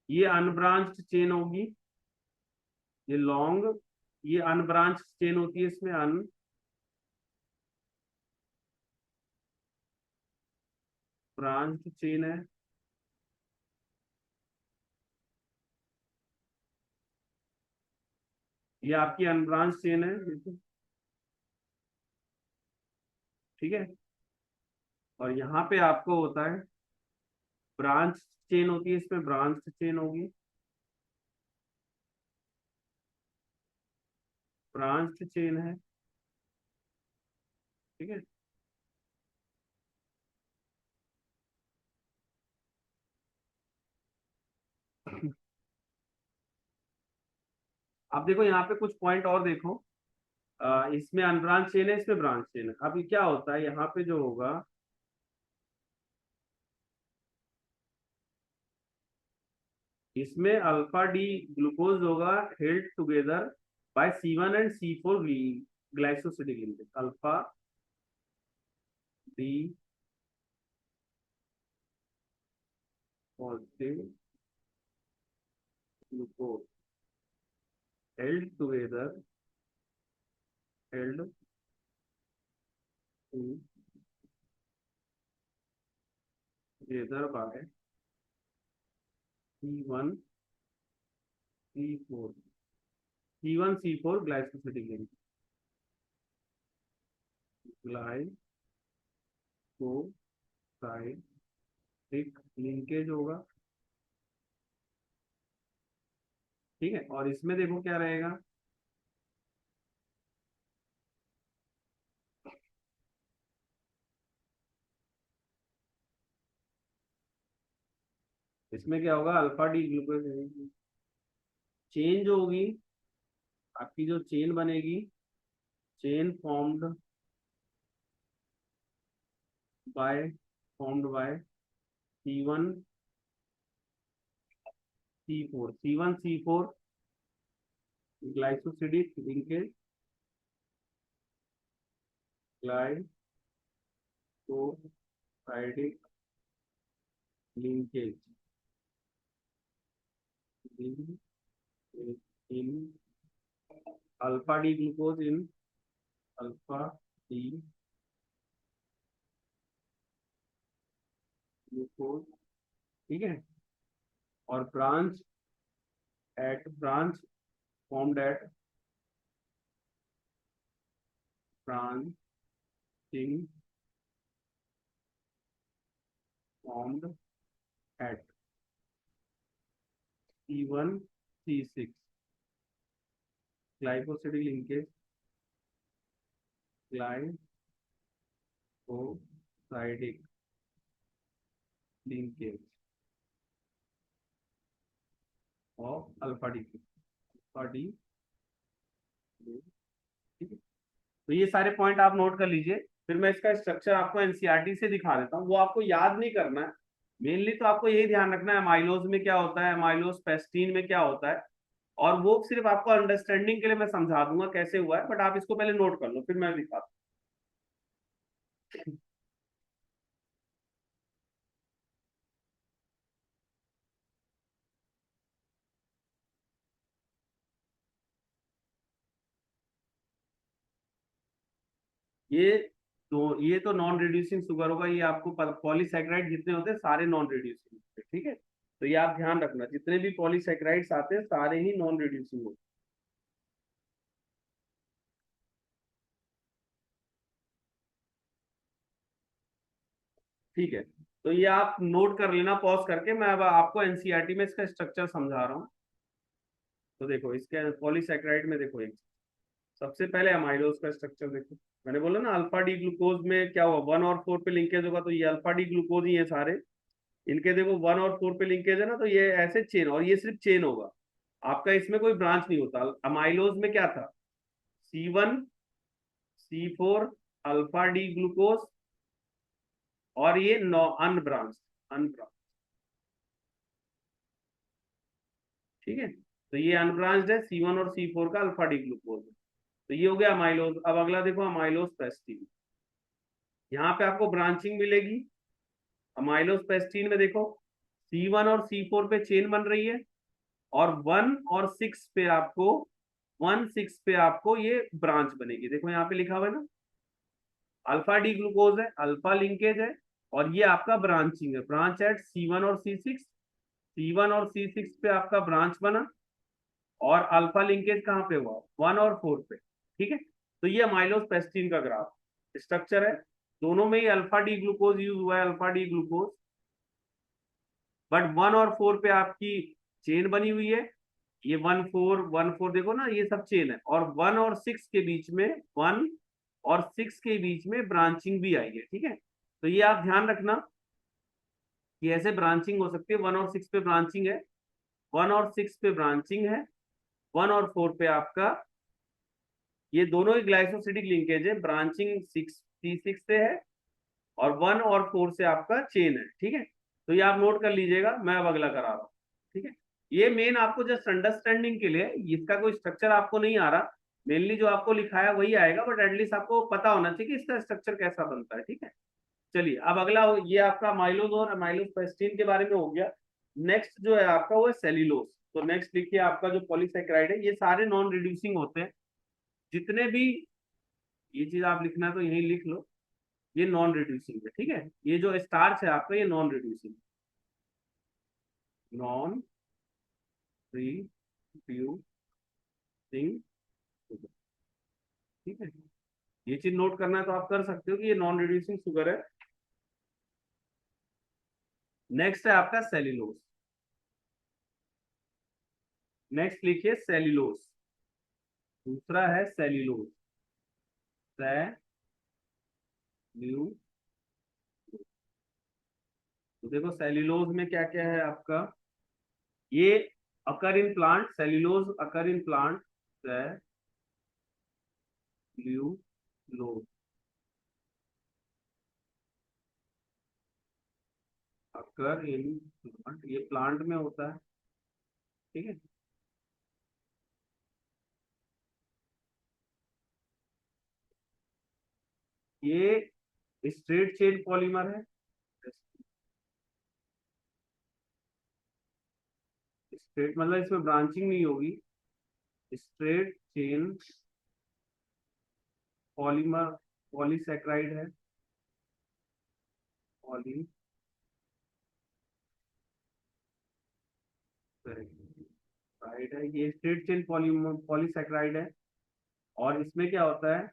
ये अनब्रांच्ड चेन होगी, ये लॉन्ग, ये अनब्रांच चेन होती है, इसमें अनब्रांच्ड चेन है। ये आपकी अनब्रांच चेन है, ठीक है। और यहाँ पे आपको होता है ब्रांच चेन होती है, इसमें ब्रांच चेन होगी, ब्रांच चेन है, ठीक है। अब देखो यहाँ पे कुछ पॉइंट और देखो, इसमें अनब्रांच चेन है, इसमें ब्रांच चेन है। अब ये क्या होता है यहाँ पे जो होगा, इसमें अल्फा डी ग्लूकोज होगा held together by C1 and C4 glycosidic linkage. Alpha D positive glucose held held together by C1 C4 C1 C4 glycosidic linkage, glycosidic linkage होगा, ठीक है। और इसमें देखो क्या रहेगा, इसमें क्या होगा, अल्फा डी ग्लूकोज चेन जो होगी, आपकी जो चेन बनेगी, chain by formed by C1 C4 glycosidic linkage, glycosidic linkage in alpha D glucose, in alpha D glucose, ठीक है। और branch formed at branching formed at C1 C6 glycosidic linkage, glycosidic linkage of alpha D, ठीक है। तो ये सारे point आप note कर लीजिए, फिर मैं इसका स्ट्रक्चर आपको एनसीईआरटी से दिखा देता हूँ, वो आपको याद नहीं करना है। मेनली तो आपको यही ध्यान रखना है अमाइलोज में क्या होता है, अमाइलोज पेस्टीन में क्या होता है, और वो सिर्फ आपको अंडरस्टैंडिंग के लिए मैं समझा दूंगा कैसे हुआ है, बट आप इसको पहले नोट कर लो, फिर मैं दिखाता हूँ। ये तो नॉन रिड्यूसिंग शुगर होगा, ये आपको पॉलीसैकेराइड जितने होते हैं सारे नॉन रिड्यूसिंग होते हैं, ठीक है। तो ये आप ध्यान रखना, जितने भी पॉलीसैकेराइड्स आते हैं सारे ही नॉन रिड्यूसिंग होते हैं, ठीक है। तो ये आप नोट कर लेना पॉज करके, मैं अब आपको एनसीईआरटी में इसका स्ट्रक्चर समझा रहा हूँ। तो देखो इसके पॉलीसैकेराइड में देखो, एक सबसे पहले अमाइलोज का स्ट्रक्चर देखो। मैंने बोला ना अल्फा डी ग्लूकोज में क्या हुआ, 1 और 4 पे लिंकेज होगा, तो ये अल्फा डी ग्लूकोज ही है सारे, इनके देखो 1 और 4 पे लिंकेज है ना, तो ये ऐसे चेन, और ये सिर्फ चेन होगा आपका, इसमें कोई ब्रांच नहीं होता। अमाइलोज में क्या था, C1 C4 alpha D glucose, और ये अनब्रांच अनब्रांच, ठीक है। तो ये अनब्रांच्ड है, C1 और C4 का अल्फा डी ग्लूकोज है। तो ये हो गया अमाइलोज। अब अगला देखो अमाइलोज पेस्टीन, यहाँ पे आपको ब्रांचिंग मिलेगी। अमाइलोज पेस्टीन में देखो C1 और C4 पे चेन बन रही है, और 1 और 6 पे आपको 1 6 पे आपको ये ब्रांच बनेगी। देखो यहाँ पे लिखा हुआ है ना, अल्फा डी ग्लूकोज है, अल्फा लिंकेज है, और ये आपका ब्रांचिंग है, ब्रांच एट C1 और C6 पे आपका ब्रांच बना, और अल्फा लिंकेज कहाँ पे हुआ, 1 और 4 पे, ठीक है। तो ये अमाइलोज पेस्टीन का ग्राफ स्ट्रक्चर है, दोनों में ही अल्फा डी ग्लूकोज यूज हुआ है, अल्फा डी ग्लूकोज, बट 1 और 4 पे आपकी चेन बनी हुई है। ये 1 4 1 4 देखो ना, ये सब चेन है, और 1 और 6 के बीच में 1 और 6 के बीच में ब्रांचिंग भी आई है, ठीक है। तो ये आप ध्यान रखना कि ऐसे ब्रांचिंग हो सकती है, 1 और 6 पे ब्रांचिंग है, 1 और 6 पे ब्रांचिंग है, 1 और 4 पे आपका ये दोनों ही ग्लाइकोसिडिक लिंकेज है, ब्रांचिंग C6 से है, और 1 और 4 से आपका चेन है, ठीक है। तो ये आप नोट कर लीजिएगा, मैं अब अगला करा रहा हूँ, ठीक है। ये मेन आपको जस्ट अंडरस्टैंडिंग के लिए, इसका कोई स्ट्रक्चर आपको नहीं आ रहा, मेनली जो आपको लिखाया वही आएगा, बट एटलीस्ट आपको पता होना चाहिए कि इसका स्ट्रक्चर कैसा बनता है, ठीक है। चलिए अब अगला ये आपका माइलोज और अमाइलोज पेस्टीन के बारे में हो गया। नेक्स्ट जो है आपका वो है सेल्यूलोज। तो नेक्स्ट लिखिए आपका जो पॉलीसेकेराइड है, ये सारे नॉन रिड्यूसिंग होते हैं जितने भी, ये चीज आप लिखना है तो यही लिख लो, ये नॉन रिड्यूसिंग है, ठीक है। ये जो स्टार्च है आपका, ये नॉन रिड्यूसिंग, नॉन रिड्यूसिंग, ठीक है। ये चीज नोट करना है तो आप कर सकते हो कि ये नॉन रिड्यूसिंग शुगर है। नेक्स्ट है आपका सेल्यूलोज। नेक्स्ट लिखिए सेल्यूलोज, दूसरा है सेल्यूलोज, सेल्यूलोज। तो देखो सेल्यूलोज में क्या क्या है आपका, ये occur in plant, cellulose occur in plant, cellulose occur in plant, ये प्लांट में होता है, ठीक है। ये स्ट्रेट चेन पॉलीमर है, स्ट्रेट मतलब इसमें ब्रांचिंग नहीं होगी, स्ट्रेट चेन पॉलीमर, पॉलीसेक्राइड है, पॉलीसेक्राइड है, ये स्ट्रेट चेन पॉलीमर पॉलीसेक्राइड है। और इसमें क्या होता है,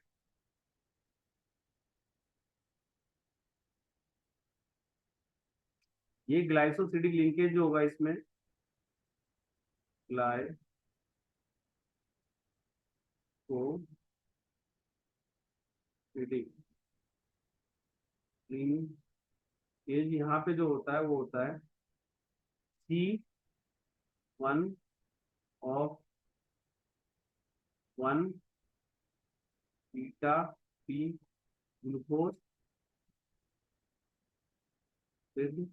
ये ग्लाइकोसिडिक लिंकेज जो होगा इसमें, ग्लाइकोसिडिक लिंकेज यहाँ पे जो होता है वो होता है C1 of 1 beta P glucose with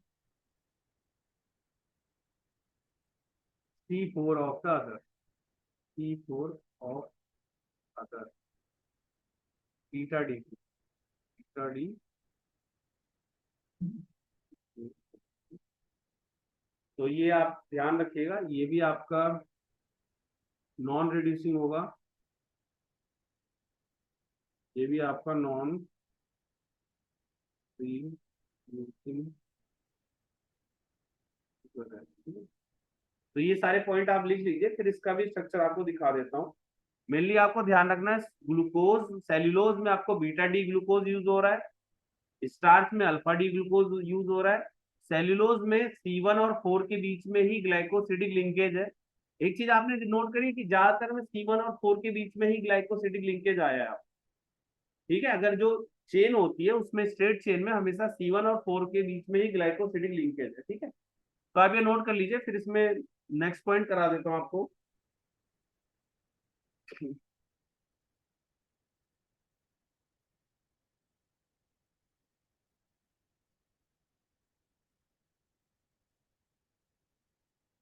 C4 of the other, C4 of other, beta D, beta D. तो ये आप ध्यान रखिएगा, ये भी आपका नॉन रिड्यूसिंग होगा, ये भी आपका नॉन रिड्यूसिंग है। तो ये सारे पॉइंट आप लिख लीजिए, फिर इसका भी स्ट्रक्चर आपको दिखा देता हूँ। मेनली आपको ध्यान रखना है, ग्लूकोज सेल्यूलोज में आपको बीटा डी ग्लूकोज यूज हो रहा है, स्टार्च में अल्फा डी ग्लूकोज यूज हो रहा है, सेल्यूलोज में C1 और 4 के बीच में ही ग्लाइकोसिडिक लिंकेज है। एक चीज आपने नोट करी कि ज्यादातर में C1 और 4 के बीच में ही ग्लाइकोसिडिक लिंकेज आया है, ठीक है। अगर जो चेन होती है उसमें स्ट्रेट चेन में हमेशा C1 और 4 के बीच में ही ग्लाइकोसिडिक लिंकेज है, ठीक है। तो आप ये नोट कर लीजिए, फिर इसमें नेक्स्ट पॉइंट करा देता हूँ आपको।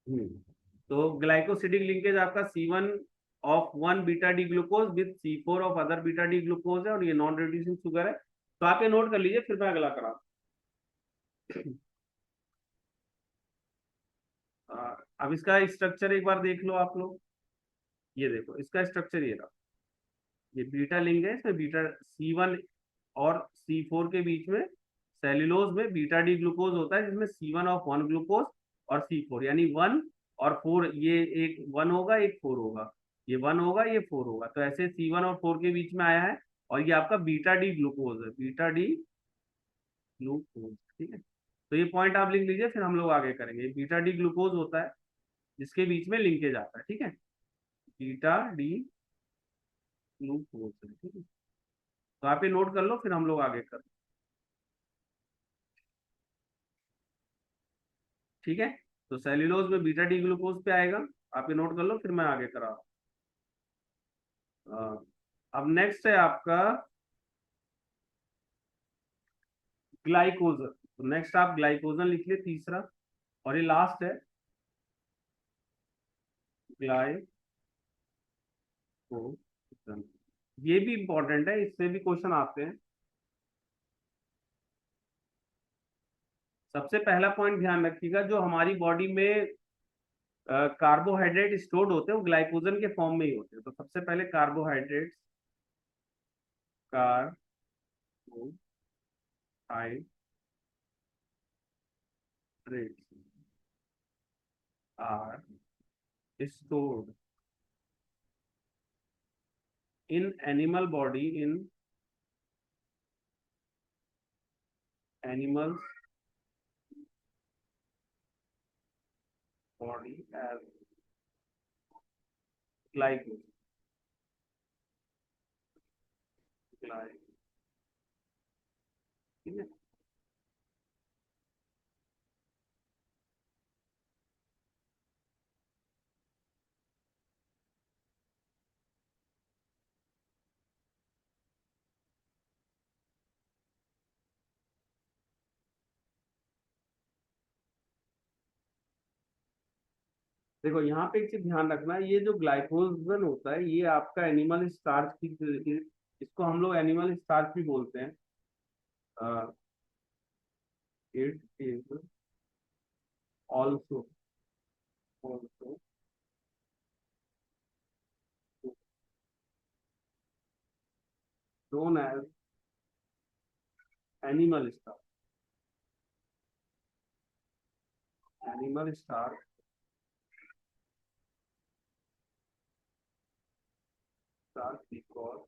हम्म, तो ग्लाइकोसिडिक लिंकेज आपका C1 of one beta D glucose with C4 of other beta D glucose है, और ये नॉन रिड्यूसिंग शुगर है। तो आप ये नोट कर लीजिए, फिर मैं अगला करा। अब इसका स्ट्रक्चर एक बार देख लो आप लोग। ये देखो इसका स्ट्रक्चर ये रहा। ये बीटा लिंक है, इसमें बीटा C1 और C4 के बीच में सेल्यूलोज में बीटा डी ग्लूकोज होता है, जिसमें C1 ऑफ वन ग्लूकोज और C4, यानी 1 और 4, ये एक 1 होगा एक 4 होगा, ये 1 होगा ये 4 होगा, तो ऐसे C1 और 4 के बीच में आया है। और ये आपका बीटा डी ग्लूकोज है, बीटा डी ग्लूकोज, ठीक है। तो ये पॉइंट आप लिख लीजिए, फिर हम लोग आगे करेंगे। बीटा डी ग्लूकोज होता है जिसके बीच में लिंकेज आता है, ठीक है। बीटा डी ग्लूकोज है, ठीक है। तो आप ये नोट कर लो, फिर हम लोग आगे करें, ठीक है। तो सेल्यूलोज में बीटा डी ग्लूकोज पे आएगा, आप ये नोट कर लो, फिर मैं आगे करा। अब नेक्स्ट है आपका ग्लाइकोजन। तो नेक्स्ट आप ग्लाइकोजन लिख लिए, तीसरा, और ये लास्ट है ग्लाइकोजन। ये भी इंपॉर्टेंट है, इससे भी क्वेश्चन आते हैं। सबसे पहला पॉइंट ध्यान रखिएगा, जो हमारी बॉडी में कार्बोहाइड्रेट स्टोर्ड होते हैं वो ग्लाइकोजन के फॉर्म में ही होते हैं। तो सबसे पहले carbohydrate, carbohydrate are stored in animal body, in animals body as glycogen, ठीक है। देखो यहाँ पे एक चीज ध्यान रखना, ये जो ग्लाइकोजन होता है ये आपका एनिमल स्टार्च की, इसको हम लोग एनिमल स्टार्च भी बोलते हैं। It is also also known as animal starch, animal starch because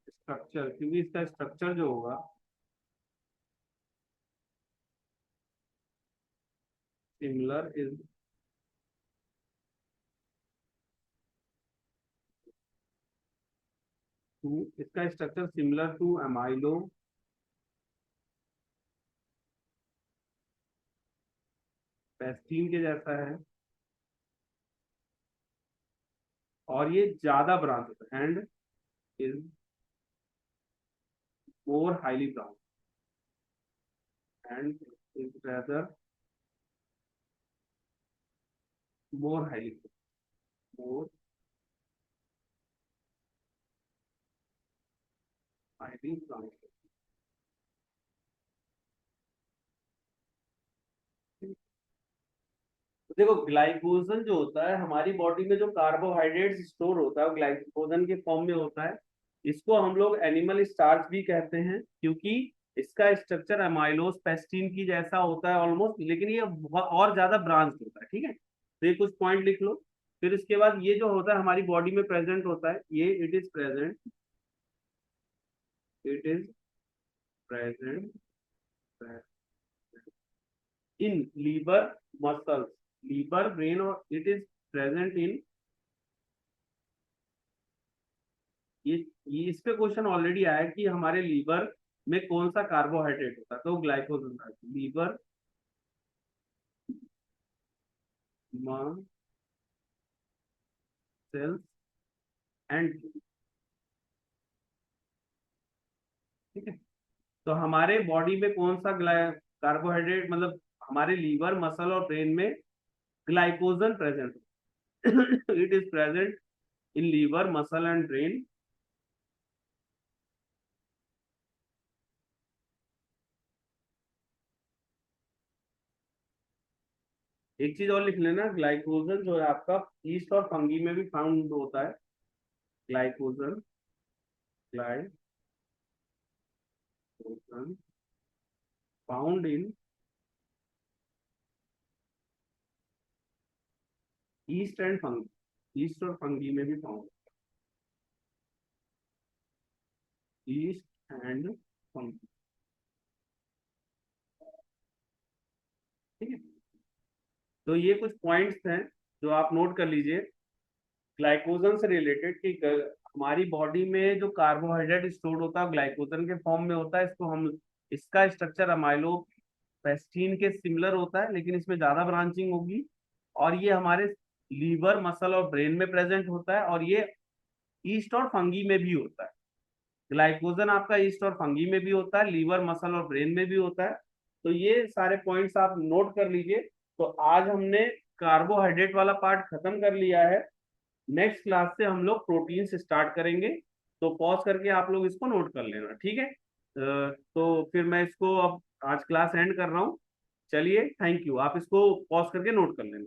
structure, क्योंकि इसका स्ट्रक्चर जो होगा सिमिलर इज टू, इसका structure similar to amylopectin के जैसा है, और ये ज्यादा ब्रांच होता है, and is more highly branch, and is rather more highly, more highly branch. तो देखो ग्लाइकोजन जो होता है हमारी बॉडी में, जो कार्बोहाइड्रेट स्टोर होता है वो ग्लाइकोजन के फॉर्म में होता है। इसको हम लोग एनिमल स्टार्च भी कहते हैं, क्योंकि इसका स्ट्रक्चर अमाइलोज पेस्टीन की जैसा होता है ऑलमोस्ट, लेकिन ये और ज्यादा ब्रांच होता है, ठीक है। तो ये कुछ पॉइंट लिख लो। फिर इसके बाद ये जो होता है हमारी बॉडी में प्रेजेंट होता है, ये it is present, it is present in liver muscles, liver brain, और इट इज प्रेजेंट इन, ये ये इस पे क्वेश्चन ऑलरेडी आया है कि हमारे लीवर में कौन सा कार्बोहाइड्रेट होता है, तो ग्लाइकोजन था। लीवर सेल्स एंड, ठीक है। तो हमारे बॉडी में कौन सा कार्बोहाइड्रेट, मतलब हमारे लीवर, मसल और ब्रेन में glycogen present, it is present in liver, muscle and brain. एक चीज और लिख लेना, ग्लाइकोजन जो है आपका ईस्ट और फंगी में भी फाउंड होता है। Glycogen, glycogen found in east and fungi, east और फंगी में भी फाउंड, ईस्ट एंड फंगी। ठीक है, तो ये कुछ पॉइंट्स हैं जो आप नोट कर लीजिए ग्लाइकोजन से रिलेटेड कि हमारी बॉडी में जो कार्बोहाइड्रेट स्टोर होता है ग्लाइकोजन के फॉर्म में होता है। इसको हम, इसका स्ट्रक्चर अमाइलो पेस्टीन के सिमिलर होता है, लेकिन इसमें ज्यादा ब्रांचिंग होगी। और ये हमारे लीवर, मसल और ब्रेन में प्रेजेंट होता है, और ये ईस्ट और फंगी में भी होता है। ग्लाइकोजन आपका ईस्ट और फंगी में भी होता है, लीवर, मसल और ब्रेन में भी होता है। तो ये सारे पॉइंट्स आप नोट कर लीजिए। तो आज हमने कार्बोहाइड्रेट वाला पार्ट खत्म कर लिया है। नेक्स्ट क्लास से हम लोग प्रोटीन से स्टार्ट करेंगे। तो पॉज करके आप लोग इसको नोट कर लेना, ठीक है। तो फिर मैं इसको अब आज क्लास एंड कर रहा हूँ। चलिए, थैंक यू। आप इसको पॉज करके नोट कर लेना।